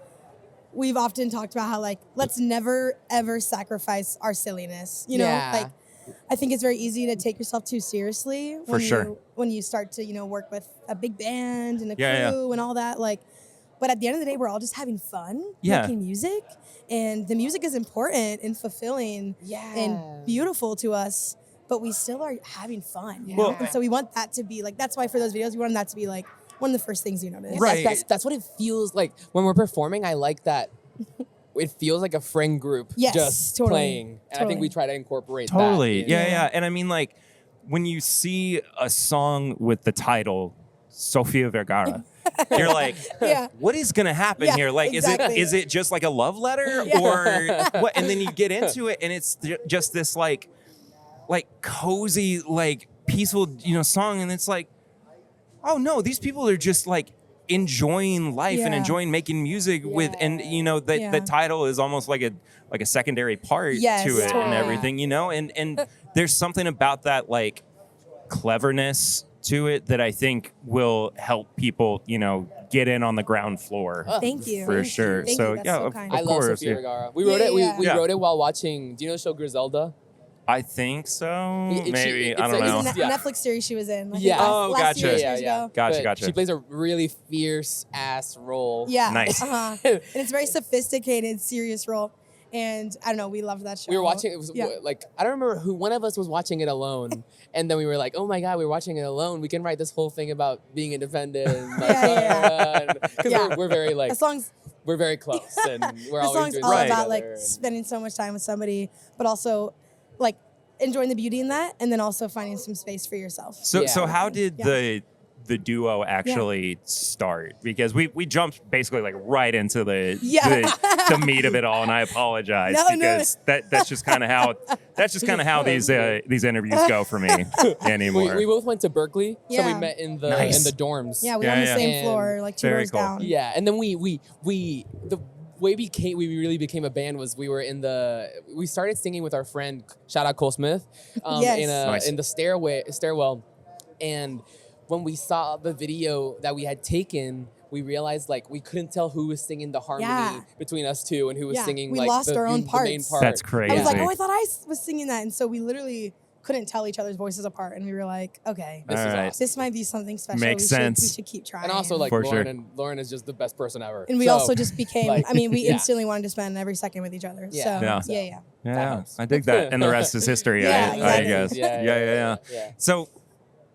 we've often talked about how like, let's never ever sacrifice our silliness. Yeah. Like I think it's very easy to take yourself too seriously For sure. when you start to, work with a big band and a crew Yeah, yeah. and all that. Like, but at the end of the day, we're all just having fun Yeah. making music, and the music is important and fulfilling and beautiful to us. But we still are having fun. You know? Well- and so we want that to be like, that's why for those videos, we want that to be like one of the first things you notice. Right. That's what it feels like when we're performing. I like that. It feels like a friend group Yes, just totally. playing, and I think Totally. we try to incorporate Totally. that. Yeah. And I mean, like, when you see a song with the title Sofia Vergara, you're like, Yeah. what is going to happen Yeah, here? Like, exactly. is it just like a love letter Yeah. or what? And then you get into it and it's just this like cozy, like peaceful, song. And it's like, oh no, these people are just like enjoying life and Yeah. enjoying making music with, and that Yeah. the title is almost like a secondary part Yes, to it and totally. everything, and there's something about that like cleverness to it that I think will help people, get in on the ground floor. Thank you. For Thank sure. you. Thank So you. That's yeah, so of kind. I love course. Sofia yeah. Vergara. We wrote it. We Yeah. wrote it while watching. Do you know the show Griselda? I think so. Maybe it's I don't like- know. It's a Netflix series she was in. Like, Yeah. Oh, last gotcha. years ago. Gotcha. But she plays a really fierce ass role. Yeah. Nice. Uh-huh. And it's a very sophisticated, serious role. And I don't know, we loved that show. We were watching. It was Yeah. like I don't remember who. One of us was watching it alone, and then we were like, "Oh my god, we're watching it alone. We can write this whole thing about being independent." And like, because Yeah. we're very like The song's we're very close, and we're the always song's doing all stuff about together, like and- spending so much time with somebody, but also like enjoying the beauty in that, and then also finding some space for yourself. So how did Yeah. the duo actually start? Because we jumped basically like right into the meat of it all, and I apologize No, no. because that's just kind of how these interviews go for me anymore. We both went to Berkeley, so we Yeah. met in the Nice. dorms. Yeah, we were on the same And- floor, like two Very doors cool. down. Yeah, and then we the way we really became a band was we started singing with our friend, shout out Cole Smith, Yes. Nice. in the stairwell, and when we saw the video that we had taken, we realized like we couldn't tell who was singing the harmony Yeah. between us two and who was Yeah, singing we like lost the, our own the main parts. part. That's crazy. I was like, oh, I thought I was singing that, and so we literally couldn't tell each other's voices apart, and we were like, okay, This is All right. awesome. this might be something special. Makes we sense. should keep trying. And also like For sure. Lauren is just the best person ever. And we So, also just became. like, I mean, we yeah. instantly wanted to spend every second with each other. Yeah. So Yeah. yeah. Yeah, I dig that, and the rest is history. Yeah, I exactly. guess. Yeah. So,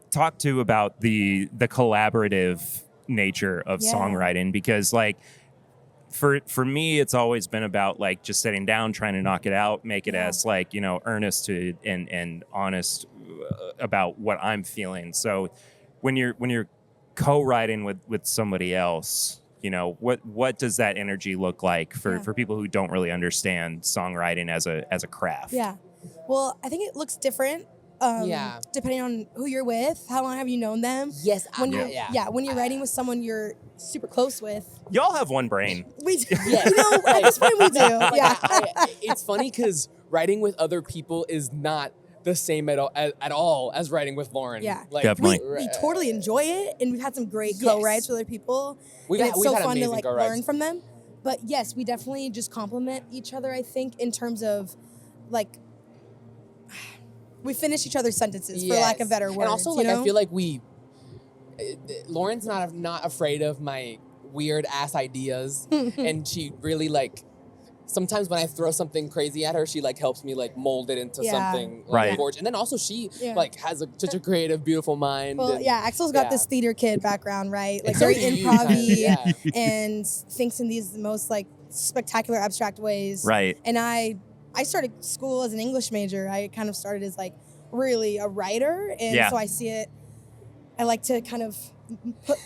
talk to about the collaborative nature of Yeah. songwriting, because like for me, it's always been about like just sitting down, trying to knock it out, make it as like, you know, earnest and honest about what I'm feeling. So when you're co-writing with somebody else, you know, what does that energy look like for people who don't really understand songwriting as a craft? Yeah. Well, I think it looks different. Depending on who you're with, how long have you known them? Yes. When when you're writing with someone you're super close with. Y'all have one brain. We do. You know, at this point we do. It's funny because writing with other people is not the same at all as writing with Lauren. Yeah. Like, Definitely. We totally enjoy it, and we've had some great co-writes with other people. It's so fun to like learn from them. But yes, we definitely just compliment each other, I think, in terms of like we finish each other's sentences for lack of better words. And also, like, I feel like Lauren's not afraid of my weird ass ideas, and she really like. Sometimes when I throw something crazy at her, she like helps me like mold it into something like, gorgeous. And then also she like has such a creative, beautiful mind. Well, and, Axel's got this theater kid background, right? Like It's very so huge. improv-y and thinks in these most like spectacular, abstract ways. Right. And I started school as an English major. I kind of started as like really a writer, and so I see it. I like to kind of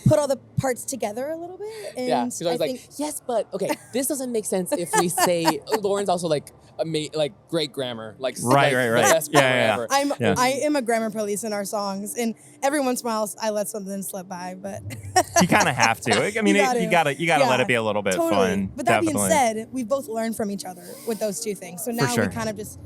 put all the parts together a little bit. And so I was like, yes, but okay, this doesn't make sense if we say Lauren's also like great grammar, like right. The best grammar ever. I am a grammar police in our songs, and every once in a while I let something slip by, but you kind of have to. I mean, you gotta let it be a little bit fun. But that being said, we've both learned from each other with those two things. So now we kind of just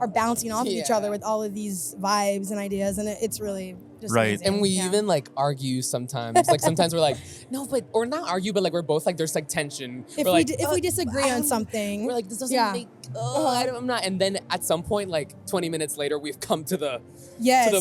are bouncing off of each other with all of these vibes and ideas, and it's really just amazing. And we even like argue sometimes. Like sometimes we're like, no, but or not argue, but like we're both like there's like tension. If we disagree on something, we're like this doesn't make. I'm not. And then at some point, like 20 minutes later, we've come to the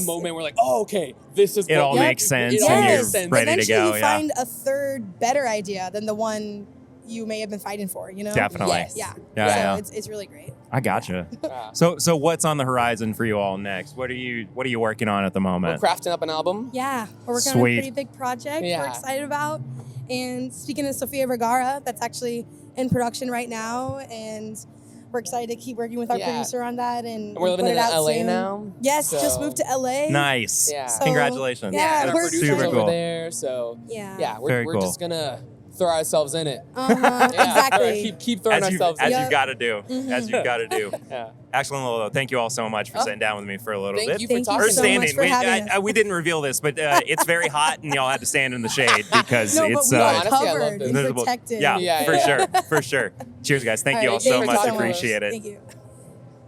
moment where like, oh, okay, this is. It all makes sense, and you're ready to go. You find a third better idea than the one you may have been fighting for, you know? Definitely. Yeah. So it's really great. I gotcha. So what's on the horizon for you all next? What are you working on at the moment? We're crafting up an album. Yeah. We're working on a pretty big project we're excited about. And speaking of Sofia Vergara, that's actually in production right now, and we're excited to keep working with our producer on that. And we're living in LA soon. now. Yes, just moved to LA. Nice. Yeah. So, congratulations. Yeah, our producer's super cool. over there. So we're just gonna throw ourselves in it. Exactly. Keep throwing ourselves in it. As you've got to do. As you've got to do. Yeah. Ashley and Lolo, thank you all so much for sitting down with me for a little bit. Thank you for talking. Or so standing. much for having us. We didn't reveal this, but it's very hot, and y'all had to stand in the shade because no, it's but we honestly, I covered loved and protected. Yeah, for sure. Cheers, guys. Thank you all so much. Appreciate it. Thank you.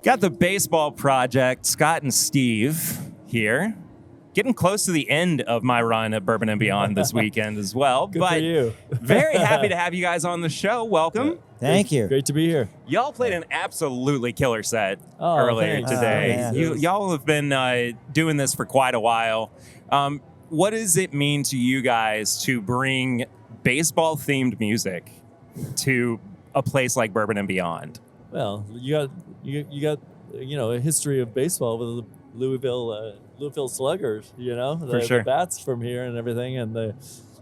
Got the baseball project, Scott and Steve here. Getting close to the end of my run at Bourbon and Beyond this weekend as well. Good for you. Very happy to have you guys on the show. Welcome. Thank you. Great to be here. Y'all played an absolutely killer set earlier thanks. today. Y'all have been doing this for quite a while. What does it mean to you guys to bring baseball-themed music to a place like Bourbon and Beyond? Well, you got a history of baseball with the Louisville Sluggers, the bats from here and everything, and the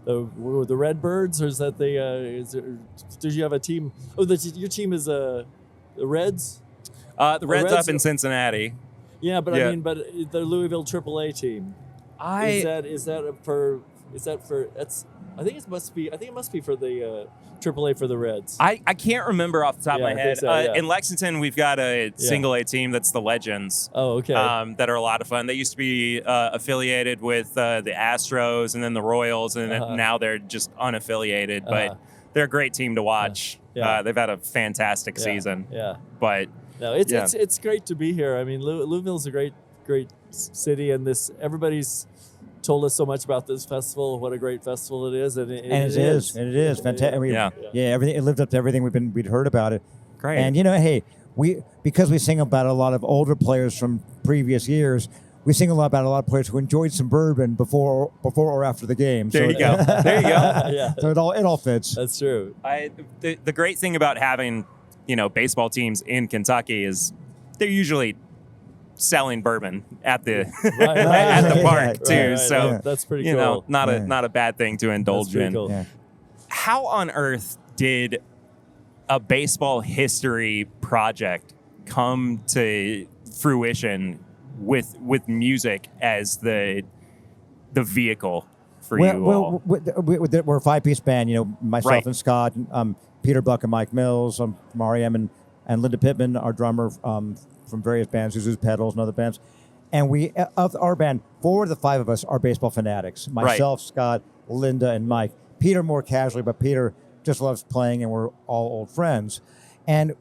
Redbirds, or is that did you have a team? Oh, your team is the Reds. The Reds up in Cincinnati. Yeah, but I mean, the Louisville AAA team. I think it must be for the AAA for the Reds. I can't remember off the top of my head. So, in Lexington, we've got a single A team that's the Legends. Oh, okay. That are a lot of fun. They used to be affiliated with the Astros and then the Royals, and now they're just unaffiliated. But they're a great team to watch. They've had a fantastic season. Yeah. But no, it's great to be here. I mean, Louisville's a great city, and everybody's told us so much about this festival, what a great festival it is, and it is fantastic. Everything, it lived up to everything we'd heard about it. Great. And because we sing about a lot of older players from previous years, we sing a lot about a lot of players who enjoyed some bourbon before or after the game. There you go. There you go. So it all fits. That's true. The great thing about having baseball teams in Kentucky is they're usually selling bourbon at the at the park too. So that's pretty cool. Not a bad thing to indulge in. Cool. Yeah. How on earth did a baseball history project come to fruition with music as the vehicle for you all? We're a 5-piece band. Myself Right. and Scott, Peter Buck and Mike Mills from REM, and Linda Pittman, our drummer from various bands, Zuzu's Pedals and other bands. And we, of our band, 4 of the 5 of us are baseball fanatics. Myself, Scott, Linda, and Mike. Peter more casually, but Peter just loves playing, and we're all old friends. And,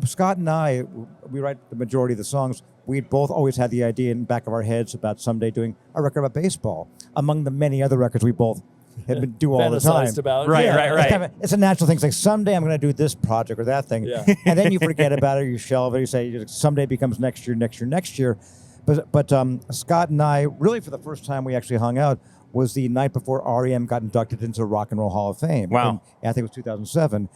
Scott and I, we write the majority of the songs. We both always had the idea in the back of our heads about someday doing a record about baseball, among the many other records we both have been do all the time. Fantasized about. Right. It's a natural thing. It's like, someday I'm going to do this project or that thing. Yeah. And then you forget about it, you shelve it, you say someday becomes next year. But Scott and I, really for the first time we actually hung out, was the night before REM got inducted into the Rock and Roll Hall of Fame. Wow. I think it was 2007.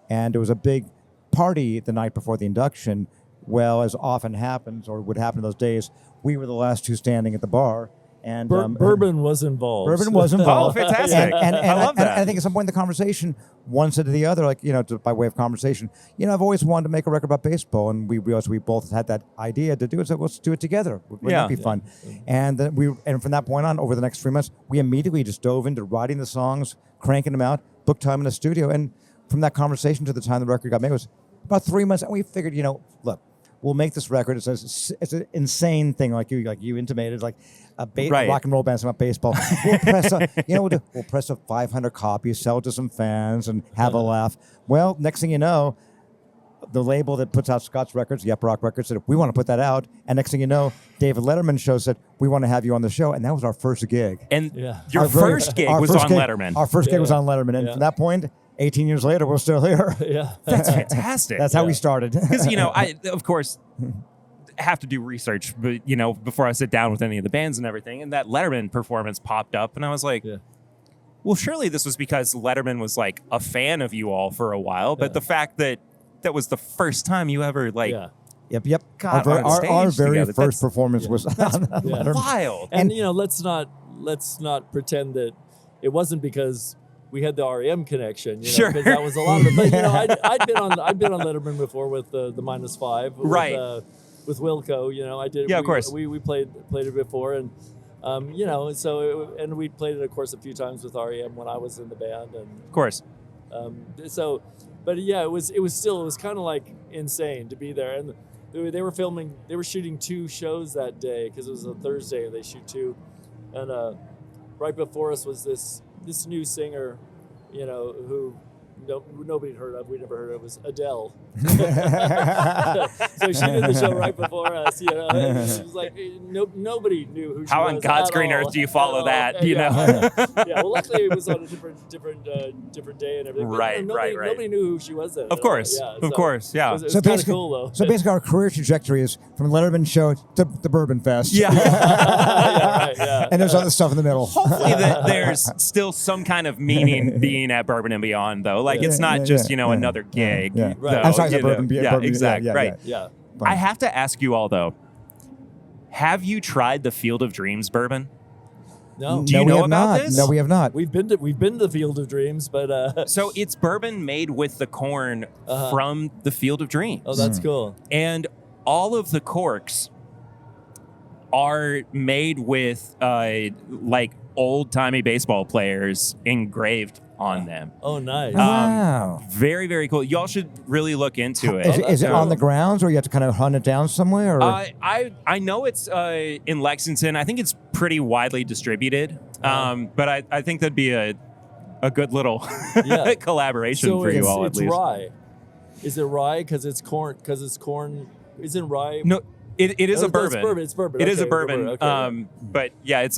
And there was a big party the night before the induction. Well, as often happens, or would happen in those days, we were the last 2 standing at the bar. And Bourbon was involved. Bourbon was involved. Oh, fantastic. And I love that. I think at some point in the conversation, one said to the other, by way of conversation, I've always wanted to make a record about baseball. And we realized we both had that idea to do it. So let's do it together. Wouldn't that be fun? And then and from that point on, over the next 3 months, we immediately just dove into writing the songs, cranking them out, booked time in the studio. And from that conversation to the time the record got made, it was about 3 months. And we figured, look, we'll make this record. It's an insane thing, like you intimated, like a rock and roll band about baseball. We'll press we'll press a 500 copies, sell it to some fans, and have a laugh. Well, next thing you know, the label that puts out Scott's records, Yep Rock Records, said we want to put that out. And next thing you know, David Letterman show said we want to have you on the show, and that was our first gig. And your first gig was on Letterman. Our first gig was on Letterman, and from that point, 18 years later, we're still here. Yeah, that's fantastic. That's how we started. Because I of course have to do research, but before I sit down with any of the bands and everything, and that Letterman performance popped up, and I was like, well, surely this was because Letterman was like a fan of you all for a while, but the fact that was the first time you ever Yep. got Our very together. first performance was on Letterman. Wild. And let's not pretend that it wasn't because we had the REM connection, Sure. because that was a lot of it. But I'd been on Letterman before with the -5, right? With Wilco, I did. Yeah, of course. We played it before, and and we played it, of course, a few times with REM when I was in the band, and of course. But yeah, it was kind of like insane to be there, and they were shooting 2 shows that day because it was a Thursday. They shoot 2, and right before us was this new singer, who nobody had heard of. We never heard of. It was Adele. So she did the show right before us. It was like nobody knew who she was. How on God's green earth do you follow that? Yeah. Well, luckily it was on a different day and everything. Right. Nobody knew who she was then. Of course. Of course. Yeah. It was kind of cool though. So basically, our career trajectory is from Letterman show to the Bourbon Fest. Yeah. Yeah. And there's other stuff in the middle. Hopefully there's still some kind of meaning being at Bourbon and Beyond, though. Like it's not just another gig. Yeah. Though, I'm sorry, Bourbon Beyond. Yeah, exactly. Right. Yeah. I have to ask you all though. Have you tried the Field of Dreams bourbon? No. Do you know about this? No, we have not. We've been to the Field of Dreams, but so it's bourbon made with the corn from the Field of Dreams. Oh, that's cool. And all of the corks are made with like old-timey baseball players engraved on them. Oh, nice. Wow. Very, very cool. Y'all should really look into it. Is it on the grounds, or you have to kind of hunt it down somewhere? Or? I know it's in Lexington. I think it's pretty widely distributed. But I think that'd be a good little collaboration for you all, at least. It's rye. Is it rye because it's corn? Isn't rye? No, it is a bourbon. It's bourbon. It is a bourbon. Okay. But yeah, it's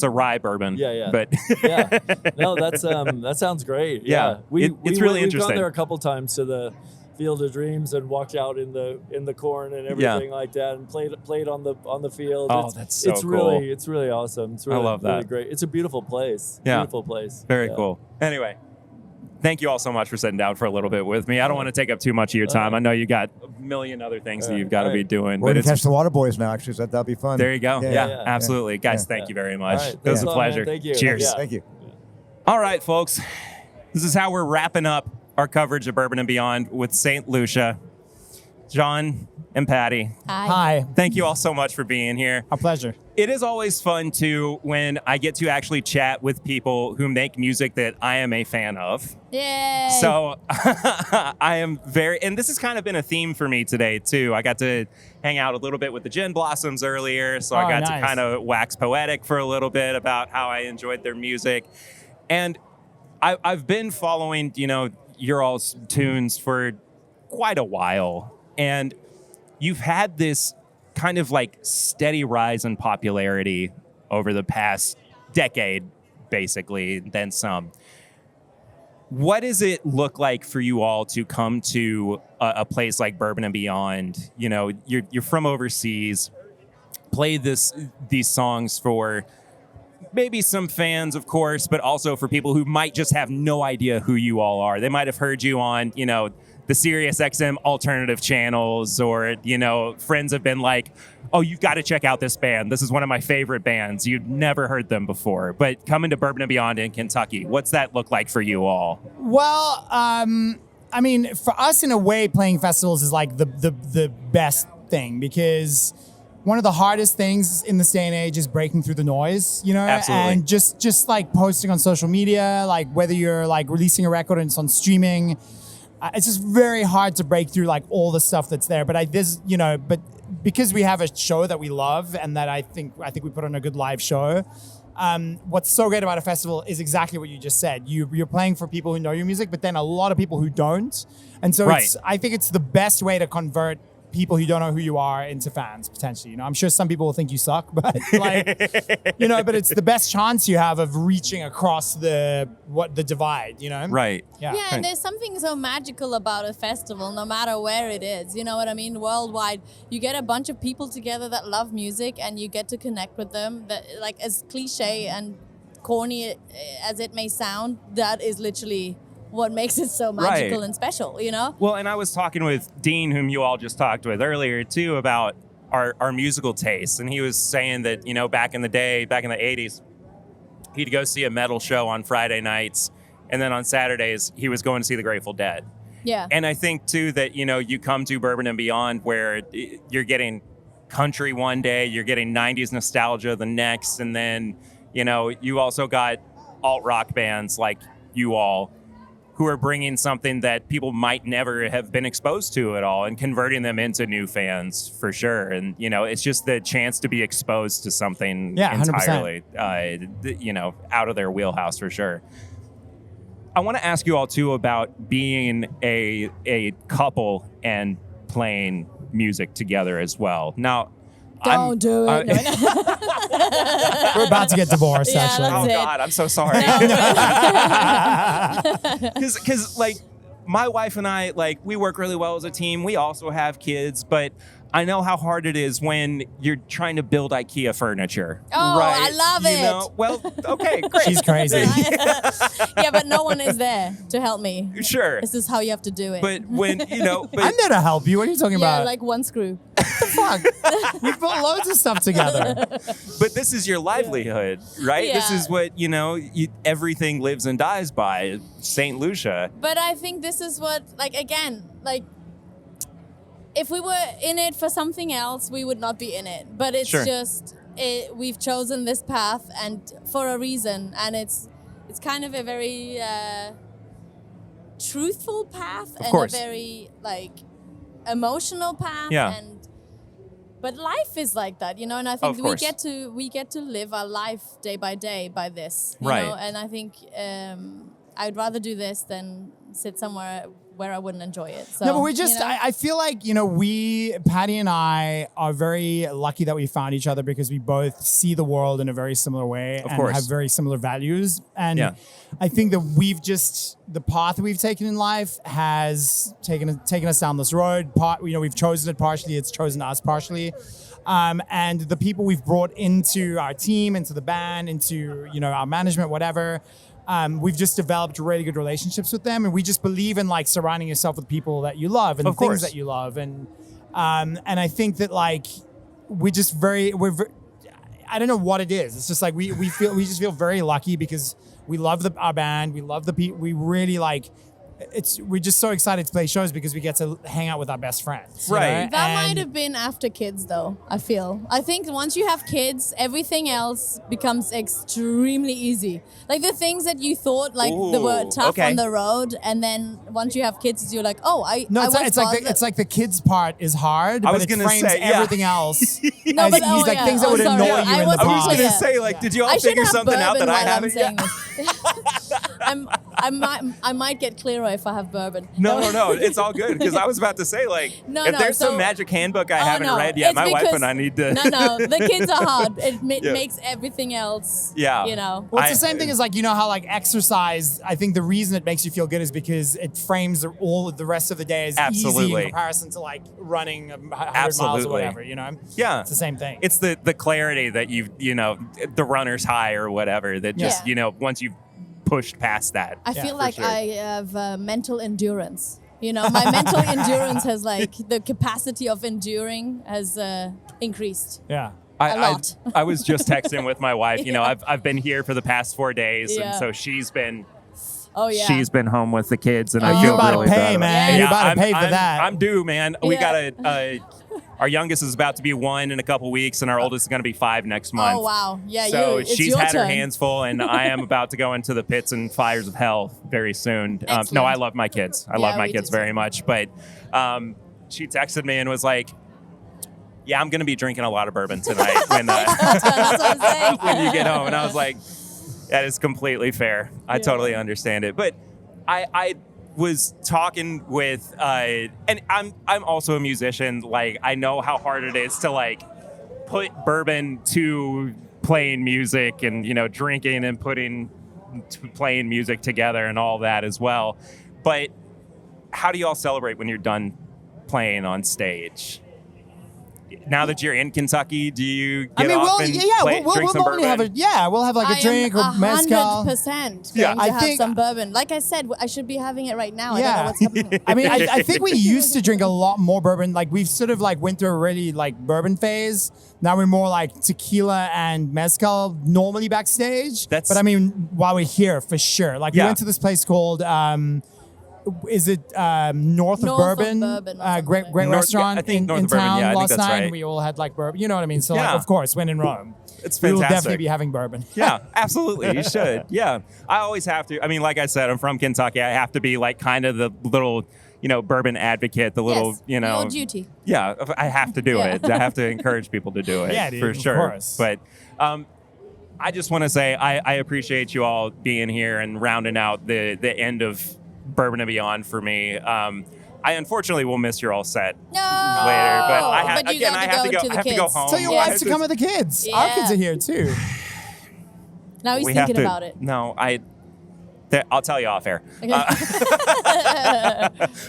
a rye bourbon. Yeah. But yeah. No, that sounds great. Yeah. It's really interesting. We've gone there a couple times to the Field of Dreams and walked out in the corn and everything like that, and played on the field. Oh, that's so cool. It's really awesome. It's really, I love that. Really great. It's a beautiful place. Yeah. Beautiful place. Very cool. Anyway, thank you all so much for sitting down for a little bit with me. I don't want to take up too much of your time. I know you got a million other things that you've got to be doing. We're going to catch the Water Boys now, actually, so that'll be fun. There you go. Yeah, absolutely. Guys, thank you very much. Right. It was a pleasure. Man. Thank you. Cheers. Thank you. All right, folks. This is how we're wrapping up our coverage of Bourbon and Beyond with St. Lucia. John and Patty. Hi. Thank you all so much for being here. A pleasure. It is always fun, too, when I get to actually chat with people who make music that I am a fan of. Yay! So I am and this has kind of been a theme for me today, too. I got to hang out a little bit with the Gin Blossoms earlier, so I got to kind of wax poetic for a little bit about how I enjoyed their music. And I've been following, your all's tunes for quite a while. And you've had this kind of like steady rise in popularity over the past decade, basically, then some. What does it look like for you all to come to a place like Bourbon and Beyond? You're from overseas, play these songs for maybe some fans, of course, but also for people who might just have no idea who you all are. They might have heard you on, the Sirius XM alternative channels, or, friends have been like, oh, you've got to check out this band. This is one of my favorite bands. You've never heard them before. But coming to Bourbon and Beyond in Kentucky, what's that look like for you all? Well, for us, in a way, playing festivals is like the best thing, because one of the hardest things in this day and age is breaking through the noise, Absolutely. and just like posting on social media, like whether you're like releasing a record and it's on streaming, it's just very hard to break through like all the stuff that's there. But but because we have a show that we love and that I think we put on a good live show. What's so great about a festival is exactly what you just said. You're playing for people who know your music, but then a lot of people who don't. And so I think it's the best way to convert people who don't know who you are into fans, potentially. I'm sure some people will think you suck, but but it's the best chance you have of reaching across the divide, Right. Yeah, and there's something so magical about a festival, no matter where it is. You know what I mean? Worldwide, you get a bunch of people together that love music, and you get to connect with them. That, like, as cliche and corny as it may sound, that is literally what makes it so magical and special, Well, and I was talking with Dean, whom you all just talked with earlier, too, about our musical tastes. And he was saying that, back in the day, back in the 80s, he'd go see a metal show on Friday nights. And then on Saturdays, he was going to see the Grateful Dead. Yeah. And I think, too, that, you come to Bourbon and Beyond where you're getting country one day, you're getting 90s nostalgia the next. And then, you also got alt-rock bands like you all, who are bringing something that people might never have been exposed to at all and converting them into new fans for sure. And, it's just the chance to be exposed to something entirely, out of their wheelhouse for sure. I want to ask you all, too, about being a couple and playing music together as well. Now, Don't do it. We're about to get divorced, actually. Oh, God, I'm so sorry. Because, my wife and I, we work really well as a team. We also have kids, but I know how hard it is when you're trying to build IKEA furniture. Oh, right? I love it. Well, okay, great. She's crazy. Yeah, but no one is there to help me. Sure. This is how you have to do it. But when, I'm there to help you. What are you talking yeah, about? like one screw. Fuck. We put loads of stuff together. But this is your livelihood, right? This is what, everything lives and dies by, St. Lucia. But I think this is what, if we were in it for something else, we would not be in it. But it's just, we've chosen this path and for a reason. And it's kind of a very truthful path and a very, emotional path. Yeah. But life is like that, and I think Of we course. get to live our life day by day by this, you Right. know. And I think I'd rather do this than sit somewhere where I wouldn't enjoy it. So, No, but we just, I feel like, Patty and I are very lucky that we found each other because we both see the world in a very similar way Of and course. have very similar values. And Yeah. I think that the path we've taken in life has taken us down this road. We've chosen it partially, it's chosen us partially. And the people we've brought into our team, into the band, into, our management, whatever, we've just developed really good relationships with them, and we just believe in surrounding yourself with people that you love and Of things course. that you love, and I think that we're I don't know what it is. It's just we just feel very lucky because we love our band, we love the people, we really we're just so excited to play shows because we get to hang out with our best friends. you Right. know? That And- might have been after kids, though, I feel. I think once you have kids, everything else becomes extremely easy. Like the things that you thought like they were Ooh, tough okay. on the road, and then once you have kids, you're like, oh, No, I it's, was like, it's, like the, bothered. it's like the kids part is hard, I but was it gonna frames say, yeah. everything else. No, as but- he's oh, like yeah. things that Oh, would sorry. annoy you I in the was- I was past. gonna say, like, did you all I should figure have something out that bourbon I while I'm haven't saying yet? this. I might get clearer if I have bourbon. No, it's all good because I was about to say, like, No, if no, there's some so- magic handbook I Oh, haven't no, read yet, it's my wife because- and I need to. No, the kids are hard. It Yeah. makes everything else. Yeah. You know. Well, it's the same thing as like, you know how like exercise, I think the reason it makes you feel good is because it frames all of the rest of the day as easy Absolutely. in comparison to like running 100 miles Absolutely. or whatever, you know? Yeah. It's the same thing. It's the clarity that you know, the runner's high or whatever that just, Yeah. you know, once you've pushed past that. I feel for like sure. I have mental endurance. You know, my mental endurance has like the capacity of enduring has increased. Yeah. A lot. I was just texting with my wife. You know, I've been here for the past 4 days, Yeah. and so she's been home with the kids, and Oh, I you feel about to really pay, bad. man. You about to pay for I'm- that. I'm due, man. We Yeah. got our youngest is about to be 1 in a couple weeks, and our oldest is going to be 5 next month. Oh wow. Yeah, So it's she's your had her turn. hands full, and I am about to go into the pits and fires of hell very soon. No, Excellent. I love my kids. I Yeah, love my we kids do very much. But she texted me and was like, "Yeah, I'm going to be drinking a lot of bourbon tonight when when you get home." And I was like, "That is completely fair. I totally understand it." But I was talking with, and I'm also a musician. Like, I know how hard it is to like put bourbon to playing music and, you know, drinking and playing music together and all that as well. But how do y'all celebrate when you're done playing on stage? Now that you're in Kentucky, do you get off and drink some probably bourbon? we'll have like a drink or mezcal. 100% Yeah. going I to have think- some bourbon. Like I said, I should be having it right now. I don't know what's happening. I mean, I think we used to drink a lot more bourbon. Like we've sort of like went through a really like bourbon phase. Now we're more like tequila and mezcal normally backstage. But I mean, while we're here, for sure. Like we Yeah. went to this place called, is it North of Bourbon? Great North- restaurant I think in North of Bourbon, town yeah, I think last that's night. right. And we all had like bourbon. You know what I mean? So Yeah. like, of course, when in Rome. It's We will fantastic. definitely be having bourbon. Yeah, absolutely. You should. Yeah. I always have to. I mean, like I said, I'm from Kentucky. I have to be like kind of the little, you know, bourbon advocate, the little, Yes, you know. your duty. Yeah, I have to do Yeah. it. I have to encourage people to do it. Yeah, dude, for of sure. course. But I just want to say I appreciate you all being here and rounding out the end of Bourbon Beyond for me. I unfortunately will miss your all set later, but I But you again got I to have go to go. to the I have to go kids. home. Tell your I wife have to come with the kids. Our kids are here too. Now he's we have thinking to- about it. No, I'll tell you off air.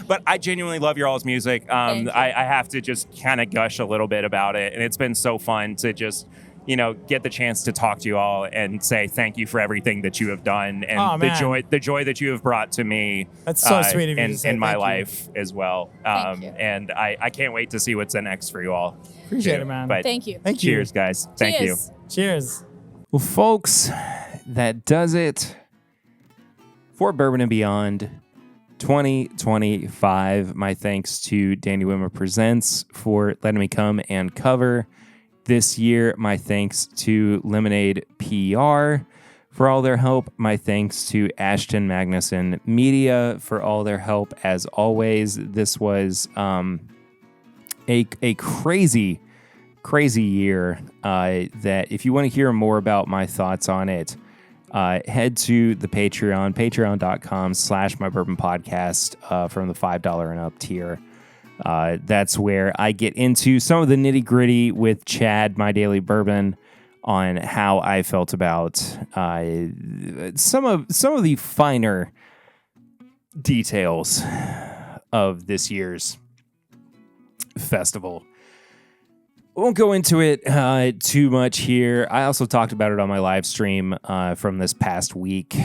But I genuinely love your all's music. I have to just kind of gush a little bit about it, and it's been so fun to just, you know, get the chance to talk to you all and say thank you for everything that you have done and Oh, the man. joy that you have brought to me. That's so sweet of you to in, say. in my Thank you. life as well. And I can't wait to see what's next for you all. Appreciate too. it, man. But Thank you. Thank you. cheers, guys. Thank you. Cheers. Well, folks, that does it for Bourbon and Beyond 2025. My thanks to Danny Wimmer Presents for letting me come and cover this year. My thanks to Lemonade PR for all their help. My thanks to Ashton Magnuson Media for all their help. As always, this was a crazy year that if you want to hear more about my thoughts on it, head to the patreon.com/mybourbonpodcast from the $5 and up tier. That's where I get into some of the nitty gritty with Chad, my daily bourbon, on how I felt about some of the finer details of this year's festival. I won't go into it too much here. I also talked about it on my live stream from this past week.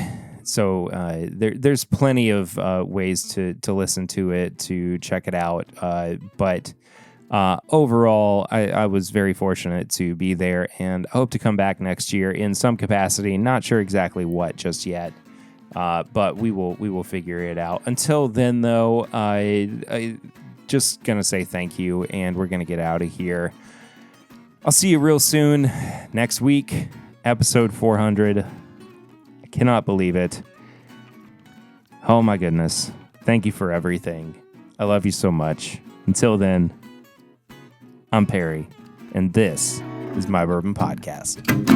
So there's plenty of ways to listen to it, to check it out. But overall, I was very fortunate to be there, and I hope to come back next year in some capacity. Not sure exactly what just yet. But we will figure it out. Until then, though, I just gonna say thank you, and we're gonna get out of here. I'll see you real soon next week, episode 400. I cannot believe it. Oh my goodness. Thank you for everything. I love you so much. Until then, I'm Perry, and this is my Bourbon Podcast.